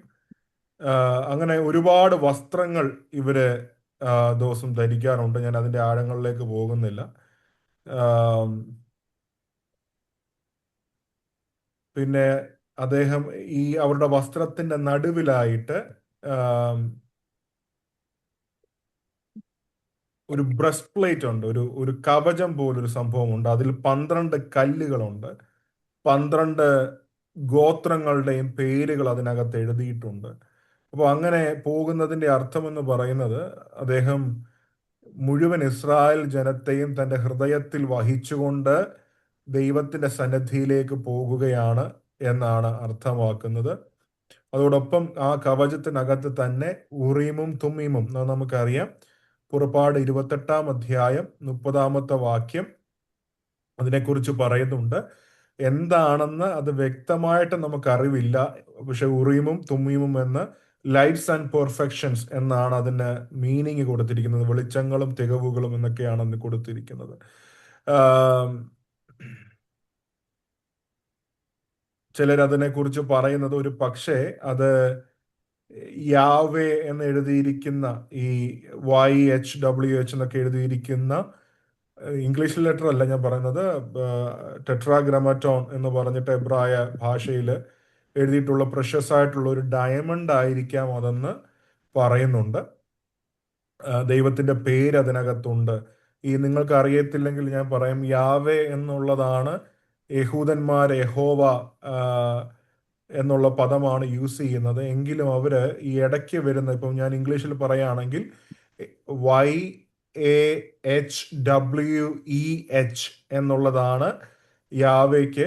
അങ്ങനെ ഒരുപാട് വസ്ത്രങ്ങൾ ഇവര് ദിവസം ധരിക്കാറുണ്ട്. ഞാൻ അതിന്റെ ആഴങ്ങളിലേക്ക് പോകുന്നില്ല. പിന്നെ അദ്ദേഹം ഈ അവരുടെ വസ്ത്രത്തിന്റെ നടുവിലായിട്ട് ആം, ഒരു ബ്രസ്റ്റ് പ്ലേറ്റ് ഉണ്ട്, ഒരു കവചം പോലൊരു സംഭവമുണ്ട്. അതിൽ 12 കല്ലുകളുണ്ട്. 12 ഗോത്രങ്ങളുടെയും പേരുകൾ അതിനകത്ത് എഴുതിയിട്ടുണ്ട്. അപ്പോൾ അങ്ങനെ പോകുന്നതിന്റെ അർത്ഥം എന്ന് പറയുന്നത്, അദ്ദേഹം മുഴുവൻ ഇസ്രായേൽ ജനത്തെയും തൻ്റെ ഹൃദയത്തിൽ വഹിച്ചുകൊണ്ട് ദൈവത്തിന്റെ സന്നിധിയിലേക്ക് പോകുകയാണ് എന്നാണ് അർത്ഥമാക്കുന്നത്. അതോടൊപ്പം ആ കവചത്തിനകത്ത് തന്നെ ഉറീമും തുമ്മീമും നമുക്കറിയാം. പുറപ്പാട് 28-ാം അധ്യായം 30-ാമത്തെ വാക്യം അതിനെക്കുറിച്ച് പറയുന്നുണ്ട്. എന്താണെന്ന് അത് വ്യക്തമായിട്ട് നമുക്കറിവില്ല. പക്ഷെ ഉറീമും തുമ്മീമും എന്ന് ലൈറ്റ്സ് ആൻഡ് പെർഫെക്ഷൻസ് എന്നാണ് അതിന് മീനിങ് കൊടുത്തിരിക്കുന്നത്. വെളിച്ചങ്ങളും തികവുകളും എന്നൊക്കെയാണ് അതിന് കൊടുത്തിരിക്കുന്നത്. ചിലർ അതിനെക്കുറിച്ച് പറയുന്നത് ഒരു പക്ഷേ അത് യാവേ എന്ന് എഴുതിയിരിക്കുന്ന, ഈ YHWH എന്നൊക്കെ എഴുതിയിരിക്കുന്ന, ഇംഗ്ലീഷ് ലെറ്റർ അല്ല ഞാൻ പറയുന്നത്, ടെട്രാഗ്രമറ്റോൺ എന്ന് പറഞ്ഞിട്ട് എബ്രായ ഭാഷയിൽ എഴുതിയിട്ടുള്ള പ്രഷ്യസ് ആയിട്ടുള്ള ഒരു ഡയമണ്ട് ആയിരിക്കാം അതെന്ന് പറയുന്നുണ്ട്. ദൈവത്തിന്റെ പേര് അതിനകത്തുണ്ട്. ഈ നിങ്ങൾക്ക് അറിയത്തില്ലെങ്കിൽ ഞാൻ പറയാം, യാവേ എന്നുള്ളതാണ് യഹൂദന്മാർ യഹോവ എന്നുള്ള പദമാണ് യൂസ് ചെയ്യുന്നത്. എങ്കിലും അവര് ഈ ഇടയ്ക്ക് വരുന്ന, ഇപ്പം ഞാൻ ഇംഗ്ലീഷിൽ പറയുകയാണെങ്കിൽ YAHWEH എന്നുള്ളതാണ് യാവേക്ക്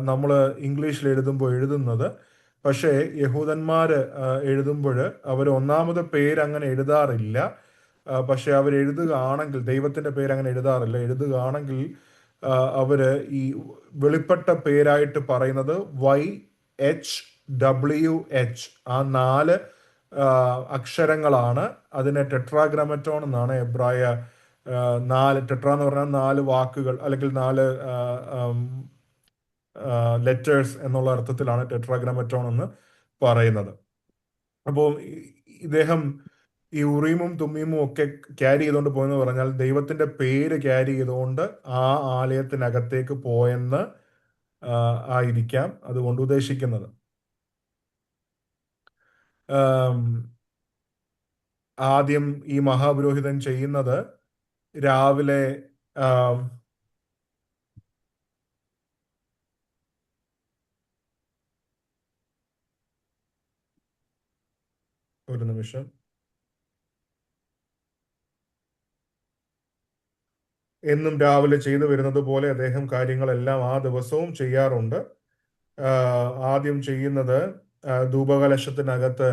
നമ്മൾ ഇംഗ്ലീഷിൽ എഴുതുമ്പോൾ എഴുതുന്നത്. പക്ഷേ യഹൂദന്മാർ എഴുതുമ്പോൾ അവർ ഒന്നാമത് പേര് അങ്ങനെ എഴുതാറില്ല. പക്ഷെ അവർ എഴുതുകയാണെങ്കിൽ, ദൈവത്തിന്റെ പേര് അങ്ങനെ എഴുതാറില്ല. എഴുതുകയാണെങ്കിൽ അവര് ഈ വെളിപ്പെട്ട പേരായിട്ട് പറയുന്നത് YHWH, ആ 4 അക്ഷരങ്ങളാണ്. അതിനെ ടെട്രാഗ്രമറ്റോൺ എന്നാണ് എബ്രായ 4 ടെട്ര എന്ന് പറഞ്ഞാൽ 4 വാക്കുകൾ അല്ലെങ്കിൽ 4 ലെറ്റേഴ്സ് എന്നുള്ള അർത്ഥത്തിലാണ് ടെട്രാഗ്രമറ്റോൺ എന്ന് പറയുന്നത്. അപ്പോൾ ഇദ്ദേഹം ഈ ഉറീമും തുമ്മീമും ഒക്കെ ക്യാരി ചെയ്തുകൊണ്ട് പോയെന്ന് പറഞ്ഞാൽ ദൈവത്തിന്റെ പേര് ക്യാരി ചെയ്തുകൊണ്ട് ആ ആലയത്തിനകത്തേക്ക് പോയെന്ന് ആയിരിക്കാം അതുകൊണ്ട് ഉദ്ദേശിക്കുന്നത്. ആദ്യം ഈ മഹാപുരോഹിതൻ ചെയ്യുന്നത് രാവിലെ ഒരു നിമിഷം, എന്നും രാവിലെ ചെയ്തു വരുന്നത് പോലെ അദ്ദേഹം കാര്യങ്ങളെല്ലാം ആ ദിവസവും ചെയ്യാറുണ്ട്. ആദ്യം ചെയ്യുന്നത് ധൂപകലശത്തിനകത്ത്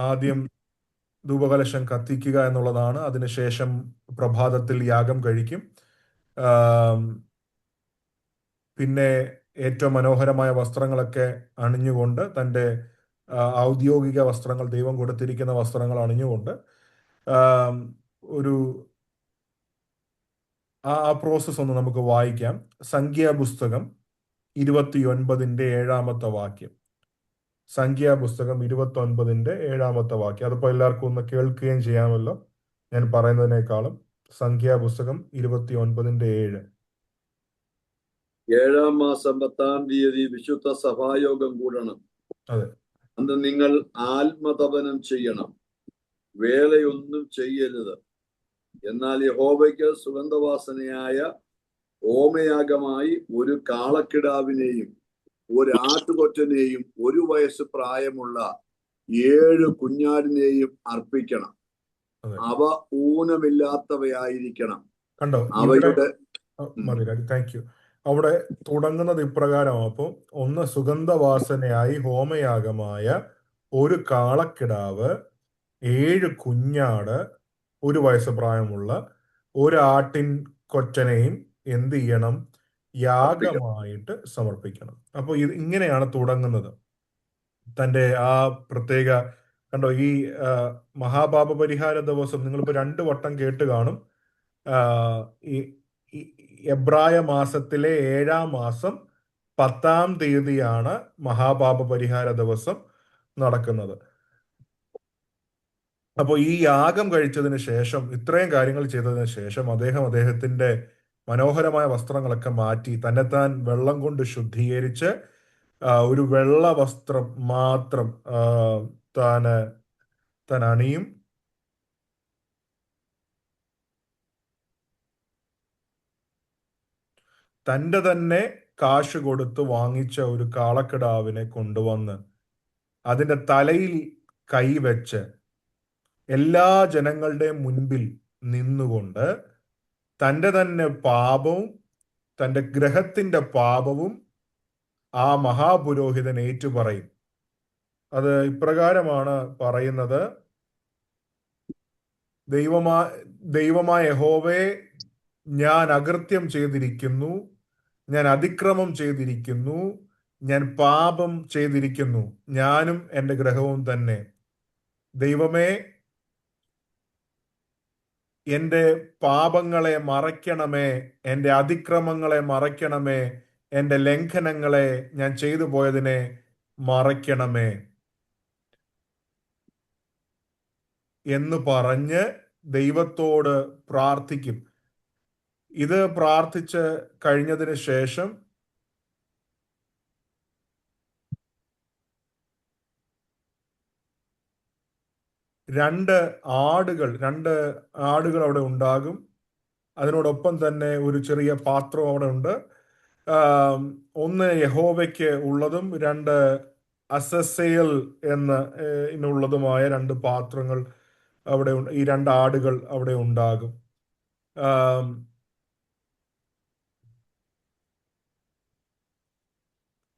ആദ്യം ധൂപകലശം കത്തിക്കുക എന്നുള്ളതാണ്. അതിനുശേഷം പ്രഭാതത്തിൽ യാഗം കഴിക്കും. പിന്നെ ഏറ്റവും മനോഹരമായ വസ്ത്രങ്ങളൊക്കെ അണിഞ്ഞുകൊണ്ട്, തൻ്റെ ഔദ്യോഗിക വസ്ത്രങ്ങൾ, ദൈവം കൊടുത്തിരിക്കുന്ന വസ്ത്രങ്ങൾ അണിഞ്ഞുകൊണ്ട് ഒരു ആ പ്രോസസ്സ് ഒന്ന് നമുക്ക് വായിക്കാം. സംഖ്യാപുസ്തകം 29-ന്റെ 7-ാമത്തെ വാക്യം. സംഖ്യാപുസ്തകം 29-ന്റെ 7-ാമത്തെ വാക്യം. അതിപ്പോൾ എല്ലാവർക്കും ഒന്ന് കേൾക്കുകയും ചെയ്യാമല്ലോ ഞാൻ പറയുന്നതിനേക്കാളും. സംഖ്യാപുസ്തകം 29-ന്റെ 7. 7-ാം മാസം 10-ാം തീയതി വിശുദ്ധ സഭായോഗം കൂടണം. അതെ. അന്ന് നിങ്ങൾ ആത്മതപനം ചെയ്യണം, വേലയൊന്നും ചെയ്യരുത്. എന്നാൽ യഹോവയ്ക്ക് സുഗന്ധവാസനയായ ഹോമയാഗമായി ഒരു കാളക്കിടാവിനെയും ഒരു ആട്ടുകൊറ്റനെയും 1 വയസ്സ് പ്രായമുള്ള 7 കുഞ്ഞാടിനെയും അർപ്പിക്കണം. അവ ഊനമില്ലാത്തവയായിരിക്കണം. കണ്ടോ, അവയുടെ താങ്ക് യു. അവിടെ തുടങ്ങുന്നത് ഇപ്രകാരമാണ്. അപ്പോൾ ഒന്ന്, സുഗന്ധവാസനയായി ഹോമയാഗമായ ഒരു കാളക്കിടാവ്, 7 കുഞ്ഞാട്, 1 വയസ്സ് പ്രായമുള്ള ഒരു ആട്ടിൻ കൊറ്റനെയും എന്ത് ചെയ്യണം? യാഗമായിട്ട് സമർപ്പിക്കണം. അപ്പോൾ ഇങ്ങനെയാണ് തുടങ്ങുന്നത്. തൻ്റെ ആ പ്രത്യേക, കണ്ടോ, ഈ മഹാപാപ പരിഹാര ദിവസം നിങ്ങളിപ്പോൾ 2 വട്ടം കേട്ട് കാണും. ഈ എബ്രായ മാസത്തിലെ 7-ാം മാസം 10-ാം തീയതിയാണ് മഹാപാപ പരിഹാര ദിവസം നടക്കുന്നത്. അപ്പോൾ ഈ യാഗം കഴിച്ചതിന് ശേഷം, ഇത്രയും കാര്യങ്ങൾ ചെയ്തതിന് ശേഷം, അദ്ദേഹത്തിന്റെ മനോഹരമായ വസ്ത്രങ്ങളൊക്കെ മാറ്റി തന്നെത്താൻ വെള്ളം കൊണ്ട് ശുദ്ധീകരിച്ച് ഒരു വെള്ള വസ്ത്രം മാത്രം താന് താൻ അണിയും. തൻ്റെ തന്നെ കാശ് കൊടുത്ത് വാങ്ങിച്ച ഒരു കാളക്കിടാവിനെ കൊണ്ടുവന്ന് അതിൻ്റെ തലയിൽ കൈവച്ച് എല്ലാ ജനങ്ങളുടെയും മുൻപിൽ നിന്നുകൊണ്ട് തൻ്റെ തന്നെ പാപവും തൻ്റെ ഗ്രഹത്തിൻ്റെ പാപവും ആ മഹാപുരോഹിതൻ ഏറ്റുപറയും. അത് ഇപ്രകാരമാണ് പറയുന്നത്: ദൈവമായ യഹോവേ, ഞാൻ അകൃത്യം ചെയ്തിരിക്കുന്നു, ഞാൻ അതിക്രമം ചെയ്തിരിക്കുന്നു, ഞാൻ പാപം ചെയ്തിരിക്കുന്നു, ഞാനും എൻ്റെ ഗ്രഹവും തന്നെ. ദൈവമേ, എൻ്റെ പാപങ്ങളെ മറയ്ക്കണമേ, എൻ്റെ അതിക്രമങ്ങളെ മറയ്ക്കണമേ, എൻ്റെ ലംഘനങ്ങളെ, ഞാൻ ചെയ്തു പോയതിനെ മറയ്ക്കണമേ എന്ന് പറഞ്ഞ് ദൈവത്തോട് പ്രാർത്ഥിക്കും. ഇത് പ്രാർത്ഥിച്ച് കഴിഞ്ഞതിന് ശേഷം രണ്ട് ആടുകൾ അവിടെ ഉണ്ടാകും. അതിനോടൊപ്പം തന്നെ ഒരു ചെറിയ പാത്രം അവിടെ ഉണ്ട്. ഒന്ന് യഹോവയ്ക്ക് ഉള്ളതും രണ്ട് അസസ്സേൽ എന്നുള്ളതുമായ രണ്ട് പാത്രങ്ങൾ അവിടെ ഈ രണ്ട് ആടുകൾ അവിടെ ഉണ്ടാകും.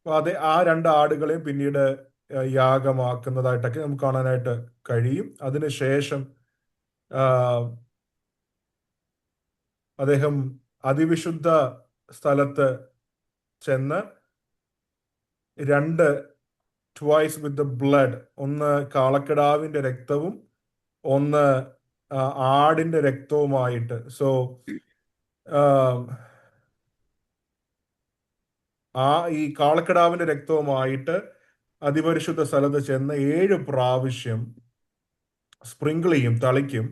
അതെ, ആ രണ്ട് ആടുകളെയും പിന്നീട് യാഗമാക്കുന്നതായിട്ടൊക്കെ നമുക്ക് കാണാനായിട്ട് കഴിയും. അതിനുശേഷം അദ്ദേഹം അതിവിശുദ്ധ സ്ഥലത്ത് ചെന്ന് ട്വൈസ് വിത്ത് ദ ബ്ലഡ്, ഒന്ന് കാളക്കിടാവിന്റെ രക്തവും ഒന്ന് ആടിന്റെ രക്തവുമായിട്ട്, ഈ കാളക്കിടാവിന്റെ രക്തവുമായിട്ട് അതിപരിശുദ്ധ സ്ഥലത്ത് ചെന്ന് 7 പ്രാവശ്യം സ്പ്രിങ്കിൾ ചെയ്യും, തളിക്കും.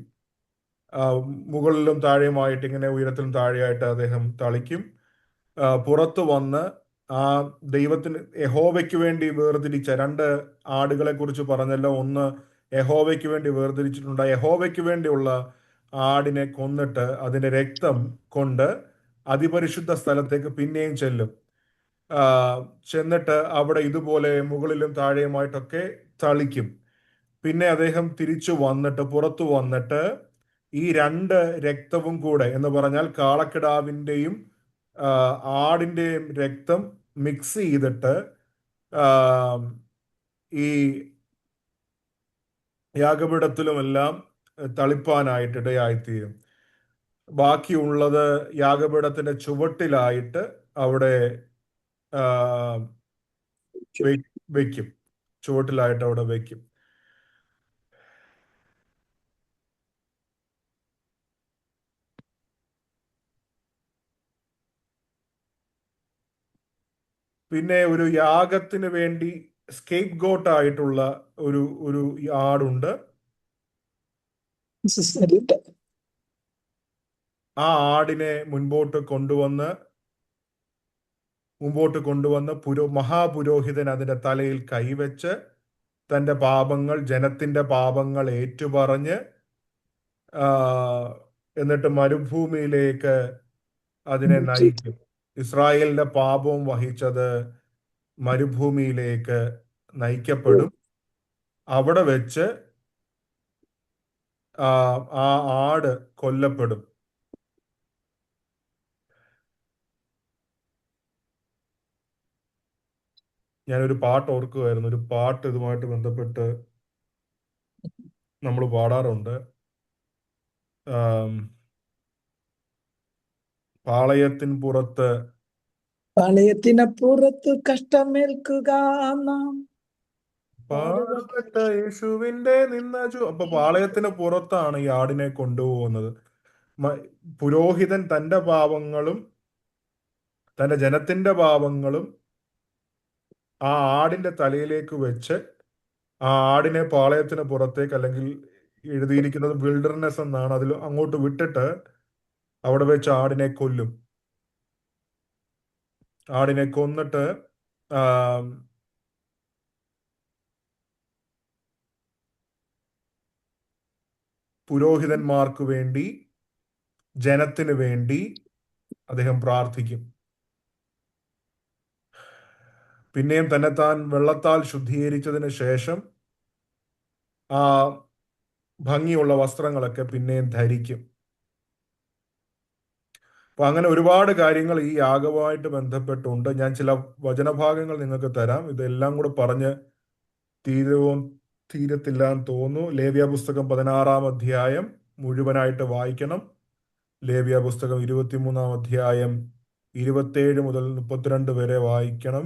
മുകളിലും താഴെയുമായിട്ട്, ഇങ്ങനെ ഉയരത്തിലും താഴെയായിട്ട് അദ്ദേഹം തളിക്കും. പുറത്തു വന്ന് ആ ദൈവത്തിന് യഹോവയ്ക്ക് വേണ്ടി വേർതിരിച്ച 2 ആടുകളെ കുറിച്ച് പറഞ്ഞല്ലോ. ഒന്ന് യഹോവയ്ക്ക് വേണ്ടി വേർതിരിച്ചിട്ടുണ്ട്. യഹോവയ്ക്ക് വേണ്ടിയുള്ള ആടിനെ കൊന്നിട്ട് അതിന്റെ രക്തം കൊണ്ട് അതിപരിശുദ്ധ സ്ഥലത്തേക്ക് പിന്നെയും ചെന്നിട്ട് അവിടെ ഇതുപോലെ മുകളിലും താഴെയുമായിട്ടൊക്കെ തളിക്കും. പിന്നെ അദ്ദേഹം തിരിച്ചു വന്നിട്ട്, പുറത്തു വന്നിട്ട് ഈ 2 രക്തവും കൂടെ, എന്ന് പറഞ്ഞാൽ കാളക്കിടാവിൻ്റെയും ആടിൻ്റെയും രക്തം മിക്സ് ചെയ്തിട്ട് ഈ യാഗപീഠത്തിലുമെല്ലാം തളിപ്പാനായിട്ട് ഇടയായിത്തീരും. ബാക്കിയുള്ളത് യാഗപീഠത്തിന്റെ ചുവട്ടിലായിട്ട് അവിടെ വെക്കും. ചുവട്ടിലായിട്ട് അവിടെ വെക്കും. പിന്നെ ഒരു യാഗത്തിന് വേണ്ടി സ്കേപ്പ് ഗോട്ട് ആയിട്ടുള്ള ഒരു ആടുണ്ട്. ആ ആടിനെ മുമ്പോട്ട് കൊണ്ടുവന്ന് മഹാപുരോഹിതൻ അതിന്റെ തലയിൽ കൈവച്ച് തന്റെ പാപങ്ങൾ, ജനത്തിന്റെ പാപങ്ങൾ ഏറ്റുപറഞ്ഞ് എന്നിട്ട് മരുഭൂമിയിലേക്ക് അതിനെ നയിക്കും. ഇസ്രായേലിന്റെ പാപവും വഹിച്ചത് മരുഭൂമിയിലേക്ക് നയിക്കപ്പെടും. അവിടെ വെച്ച് ആ ആട് കൊല്ലപ്പെടും. ഞാനൊരു പാട്ട് ഓർക്കുമായിരുന്നു. ഒരു പാട്ട് ഇതുമായിട്ട് ബന്ധപ്പെട്ട് നമ്മൾ പാടാറുണ്ട്. പാളയത്തിനപ്പുറത്ത് കഷ്ടമേൽക്കുക നാം പാടപ്പെട്ട യേശുവിന്റെ അപ്പൊ പാളയത്തിന് പുറത്താണ് ഈ ആടിനെ കൊണ്ടുപോകുന്നത്. പുരോഹിതൻ തന്റെ പാപങ്ങളും തന്റെ ജനത്തിന്റെ പാപങ്ങളും ആ ആടിന്റെ തലയിലേക്ക് വെച്ച് ആ ആടിനെ പാളയത്തിന് പുറത്തേക്ക്, അല്ലെങ്കിൽ എഴുതിയിരിക്കുന്നത് വിൽഡർനെസ് എന്നാണ്, അതിൽ അങ്ങോട്ട് വിട്ടിട്ട് അവിടെ വെച്ച് ആടിനെ കൊല്ലും. ആടിനെ കൊന്നിട്ട് പുരോഹിതന്മാർക്ക് വേണ്ടി, ജനത്തിന് വേണ്ടി അദ്ദേഹം പ്രാർത്ഥിക്കും. പിന്നെയും തന്നെത്താൻ വെള്ളത്താൽ ശുദ്ധീകരിച്ചതിന് ശേഷം ആ ഭംഗിയുള്ള വസ്ത്രങ്ങളൊക്കെ പിന്നെയും ധരിക്കും. അപ്പൊ അങ്ങനെ ഒരുപാട് കാര്യങ്ങൾ ഈ യാഗവുമായിട്ട് ബന്ധപ്പെട്ടുണ്ട്. ഞാൻ ചില വചനഭാഗങ്ങൾ നിങ്ങൾക്ക് തരാം. ഇതെല്ലാം കൂടെ പറഞ്ഞ് തീരത്തില്ല എന്ന് തോന്നുന്നു. ലേവ്യ പുസ്തകം 16 അധ്യായം മുഴുവനായിട്ട് വായിക്കണം. ലേവ്യ പുസ്തകം 23 അധ്യായം 27 മുതൽ 32 വരെ വായിക്കണം.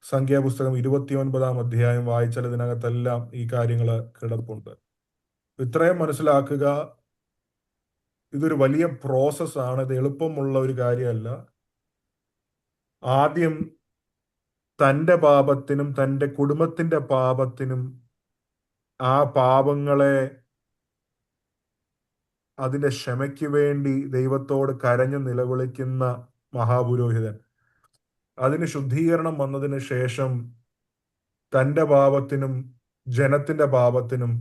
സംഖ്യാപുസ്തകം 29 അധ്യായം വായിച്ചാൽ ഇതിനകത്തെല്ലാം ഈ കാര്യങ്ങൾ കിടപ്പുണ്ട്. ഇത്രയും മനസ്സിലാക്കുക, ഇതൊരു വലിയ പ്രോസസ്സാണ്. ഇത് എളുപ്പമുള്ള ഒരു കാര്യമല്ല. ആദ്യം തൻ്റെ പാപത്തിനും തൻ്റെ കുടുംബത്തിൻ്റെ പാപത്തിനും ആ പാപങ്ങളെ അതിൻ്റെ ക്ഷമയ്ക്ക് വേണ്ടി ദൈവത്തോട് കരഞ്ഞു നിലവിളിക്കുന്ന മഹാപുരോഹിതൻ, അതിന് ശുദ്ധീകരണം വന്നതിന് ശേഷം തൻ്റെ പാപത്തിനും ജനത്തിൻ്റെ പാപത്തിനും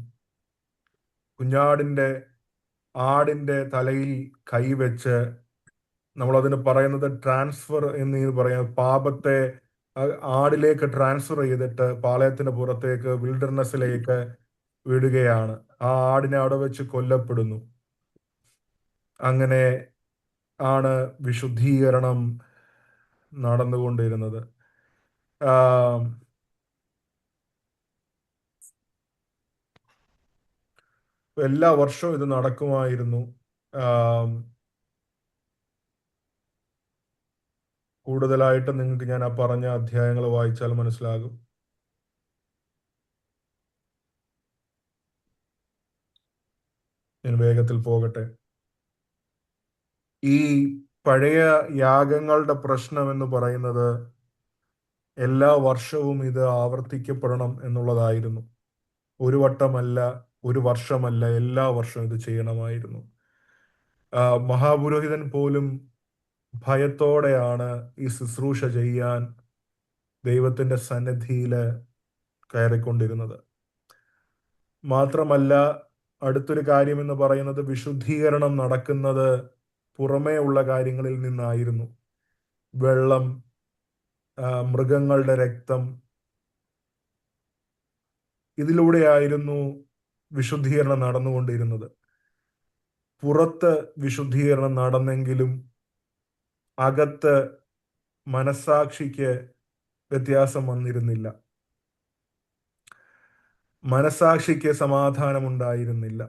ആടിൻ്റെ തലയിൽ കൈവച്ച്, നമ്മളതിന് പറയുന്നത് ട്രാൻസ്ഫർ എന്ന് പറയാം, പാപത്തെ ആടിലേക്ക് ട്രാൻസ്ഫർ ചെയ്തിട്ട് പാളയത്തിന് പുറത്തേക്ക് വിൽഡർനെസ്സിലേക്ക് വിടുകയാണ്. ആ ആടിനെ അവിടെ വെച്ച് കൊല്ലപ്പെടുന്നു. അങ്ങനെ ആണ് വിശുദ്ധീകരണം നടന്നുകൊണ്ടിരുന്നത്. എല്ലാ വർഷവും ഇത് നടക്കുമായിരുന്നു. കൂടുതലായിട്ട് നിങ്ങൾക്ക് ഞാൻ ആ പറഞ്ഞ അധ്യായങ്ങൾ വായിച്ചാൽ മനസ്സിലാകും. ഞാൻ വേഗത്തിൽ പോകട്ടെ. ഈ പഴയ യാഗങ്ങളുടെ പ്രശ്നം എന്ന് പറയുന്നത് എല്ലാ വർഷവും ഇത് ആവർത്തിക്കപ്പെടണം എന്നുള്ളതായിരുന്നു. ഒരു വട്ടമല്ല, ഒരു വർഷമല്ല, എല്ലാ വർഷവും ഇത് ചെയ്യണമായിരുന്നു. മഹാപുരോഹിതൻ പോലും ഭയത്തോടെയാണ് ഈ ശുശ്രൂഷ ചെയ്യാൻ ദൈവത്തിന്റെ സന്നിധിയിൽ കയറിക്കൊണ്ടിരുന്നത്. മാത്രമല്ല, അടുത്തൊരു കാര്യം എന്ന് പറയുന്നത് വിശുദ്ധീകരണം നടക്കുന്നത് പുറമേ ഉള്ള കാര്യങ്ങളിൽ നിന്നായിരുന്നു. വെള്ളം, മൃഗങ്ങളുടെ രക്തം, ഇതിലൂടെയായിരുന്നു വിശുദ്ധീകരണം നടന്നുകൊണ്ടിരുന്നത്. പുറത്ത് വിശുദ്ധീകരണം നടന്നെങ്കിലും അകത്ത് മനസാക്ഷിക്ക് വ്യത്യാസം വന്നിരുന്നില്ല. മനസാക്ഷിക്ക് സമാധാനമുണ്ടായിരുന്നില്ല.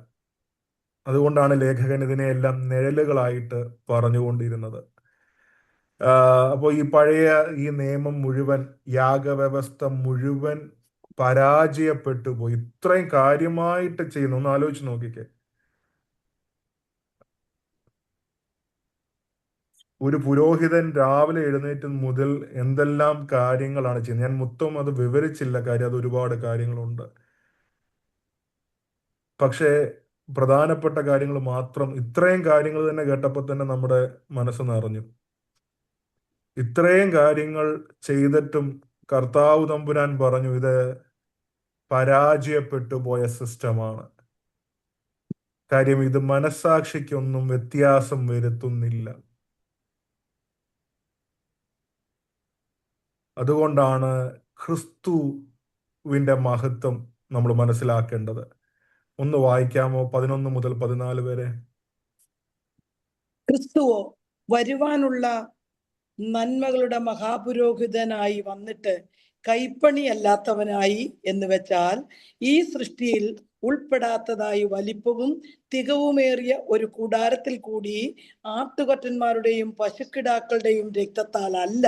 അതുകൊണ്ടാണ് ലേഖകൻ ഇതിനെയെല്ലാം നിഴലുകളായിട്ട് പറഞ്ഞുകൊണ്ടിരുന്നത്. അപ്പോൾ ഈ പഴയ ഈ നിയമം മുഴുവൻ, യാഗവ്യവസ്ഥ മുഴുവൻ പരാജയപ്പെട്ടു പോയി. ഇത്രയും കാര്യമായിട്ട് ചെയ്യുന്നു. ഒന്ന് ആലോചിച്ച് നോക്കിക്കേ. ഒരു പുരോഹിതൻ രാവിലെ എഴുന്നേറ്റ് മുതൽ എന്തെല്ലാം കാര്യങ്ങളാണ് ചെയ്യുന്നത്. ഞാൻ മൊത്തം അത് വിവരിച്ചില്ല, കാര്യം അത് ഒരുപാട് കാര്യങ്ങളുണ്ട്. പക്ഷേ പ്രധാനപ്പെട്ട കാര്യങ്ങൾ മാത്രം, ഇത്രയും കാര്യങ്ങൾ തന്നെ കേട്ടപ്പോൾ തന്നെ നമ്മുടെ മനസ്സ് നിറഞ്ഞു. ഇത്രയും കാര്യങ്ങൾ ചെയ്തിട്ടും കർത്താവ് തമ്പുരാൻ പറഞ്ഞു, ഇത് പരാജയപ്പെട്ടു പോയ സിസ്റ്റമാണ്. കാര്യം ഇത് മനസാക്ഷിക്കൊന്നും വ്യത്യാസം വരുത്തുന്നില്ല. അതുകൊണ്ടാണ് ക്രിസ്തുവിന്റെ മഹത്വം നമ്മൾ മനസ്സിലാക്കേണ്ടത്. ഒന്ന് വായിക്കാമോ? 11 മുതൽ 14 വരെ. ക്രിസ്തുവോ വരുവാനുള്ള നന്മകളുടെ മഹാപുരോഹിതനായി വന്നിട്ട് കൈപ്പണിയല്ലാത്തവനായി എന്ന് വെച്ചാൽ ഈ സൃഷ്ടിയിൽ ഉൾപ്പെടാത്തതായി വലിപ്പവും തികവുമേറിയ ഒരു കൂടാരത്തിൽ കൂടി ആട്ടുകൊറ്റന്മാരുടെയും പശുക്കിടാക്കളുടെയും രക്തത്താൽ അല്ല,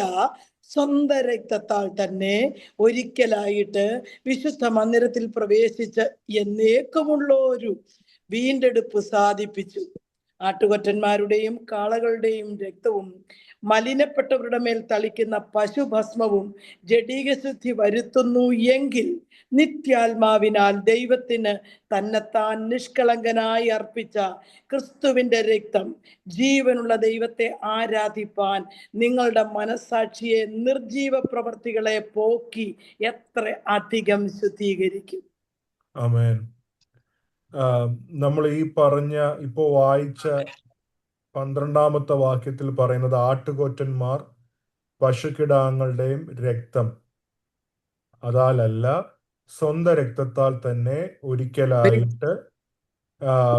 സ്വന്തം രക്തത്താൽ തന്നെ ഒരിക്കലായിട്ട് വിശുദ്ധ മന്ദിരത്തിൽ പ്രവേശിച്ച് എന്നേക്കുമുള്ള ഒരു വീണ്ടെടുപ്പ് സാധിപ്പിച്ചു. ആട്ടുകൊറ്റന്മാരുടെയും കാളകളുടെയും രക്തവും മലിനപ്പെട്ടവരുടെ മേൽ തളിക്കുന്ന പശുഭസ്മവും ജഡീകശുദ്ധി വരുത്തുന്നു എങ്കിൽ നിത്യാത്മാവിനാൽ ദൈവത്തിന് തന്നെത്താൻ നിഷ്കളങ്കനായി അർപ്പിച്ച ക്രിസ്തുവിന്റെ രക്തം ജീവനുള്ള ദൈവത്തെ ആരാധിപ്പാൻ നിങ്ങളുടെ മനസ്സാക്ഷിയെ നിർജീവ പ്രവർത്തികളെ പോക്കി എത്ര അധികം ശുദ്ധീകരിക്കും. ആമേൻ. നമ്മൾ ഈ പറഞ്ഞ ഇപ്പോ വായിച്ച 12ാമത്തെ വാക്യത്തിൽ പറയുന്നത് ആട്ടുകൊറ്റന്മാർ പശുക്കിടാങ്ങളുടെയും രക്തം അതാലല്ല സ്വന്തം രക്തത്താൽ തന്നെ ഒരിക്കലായിട്ട്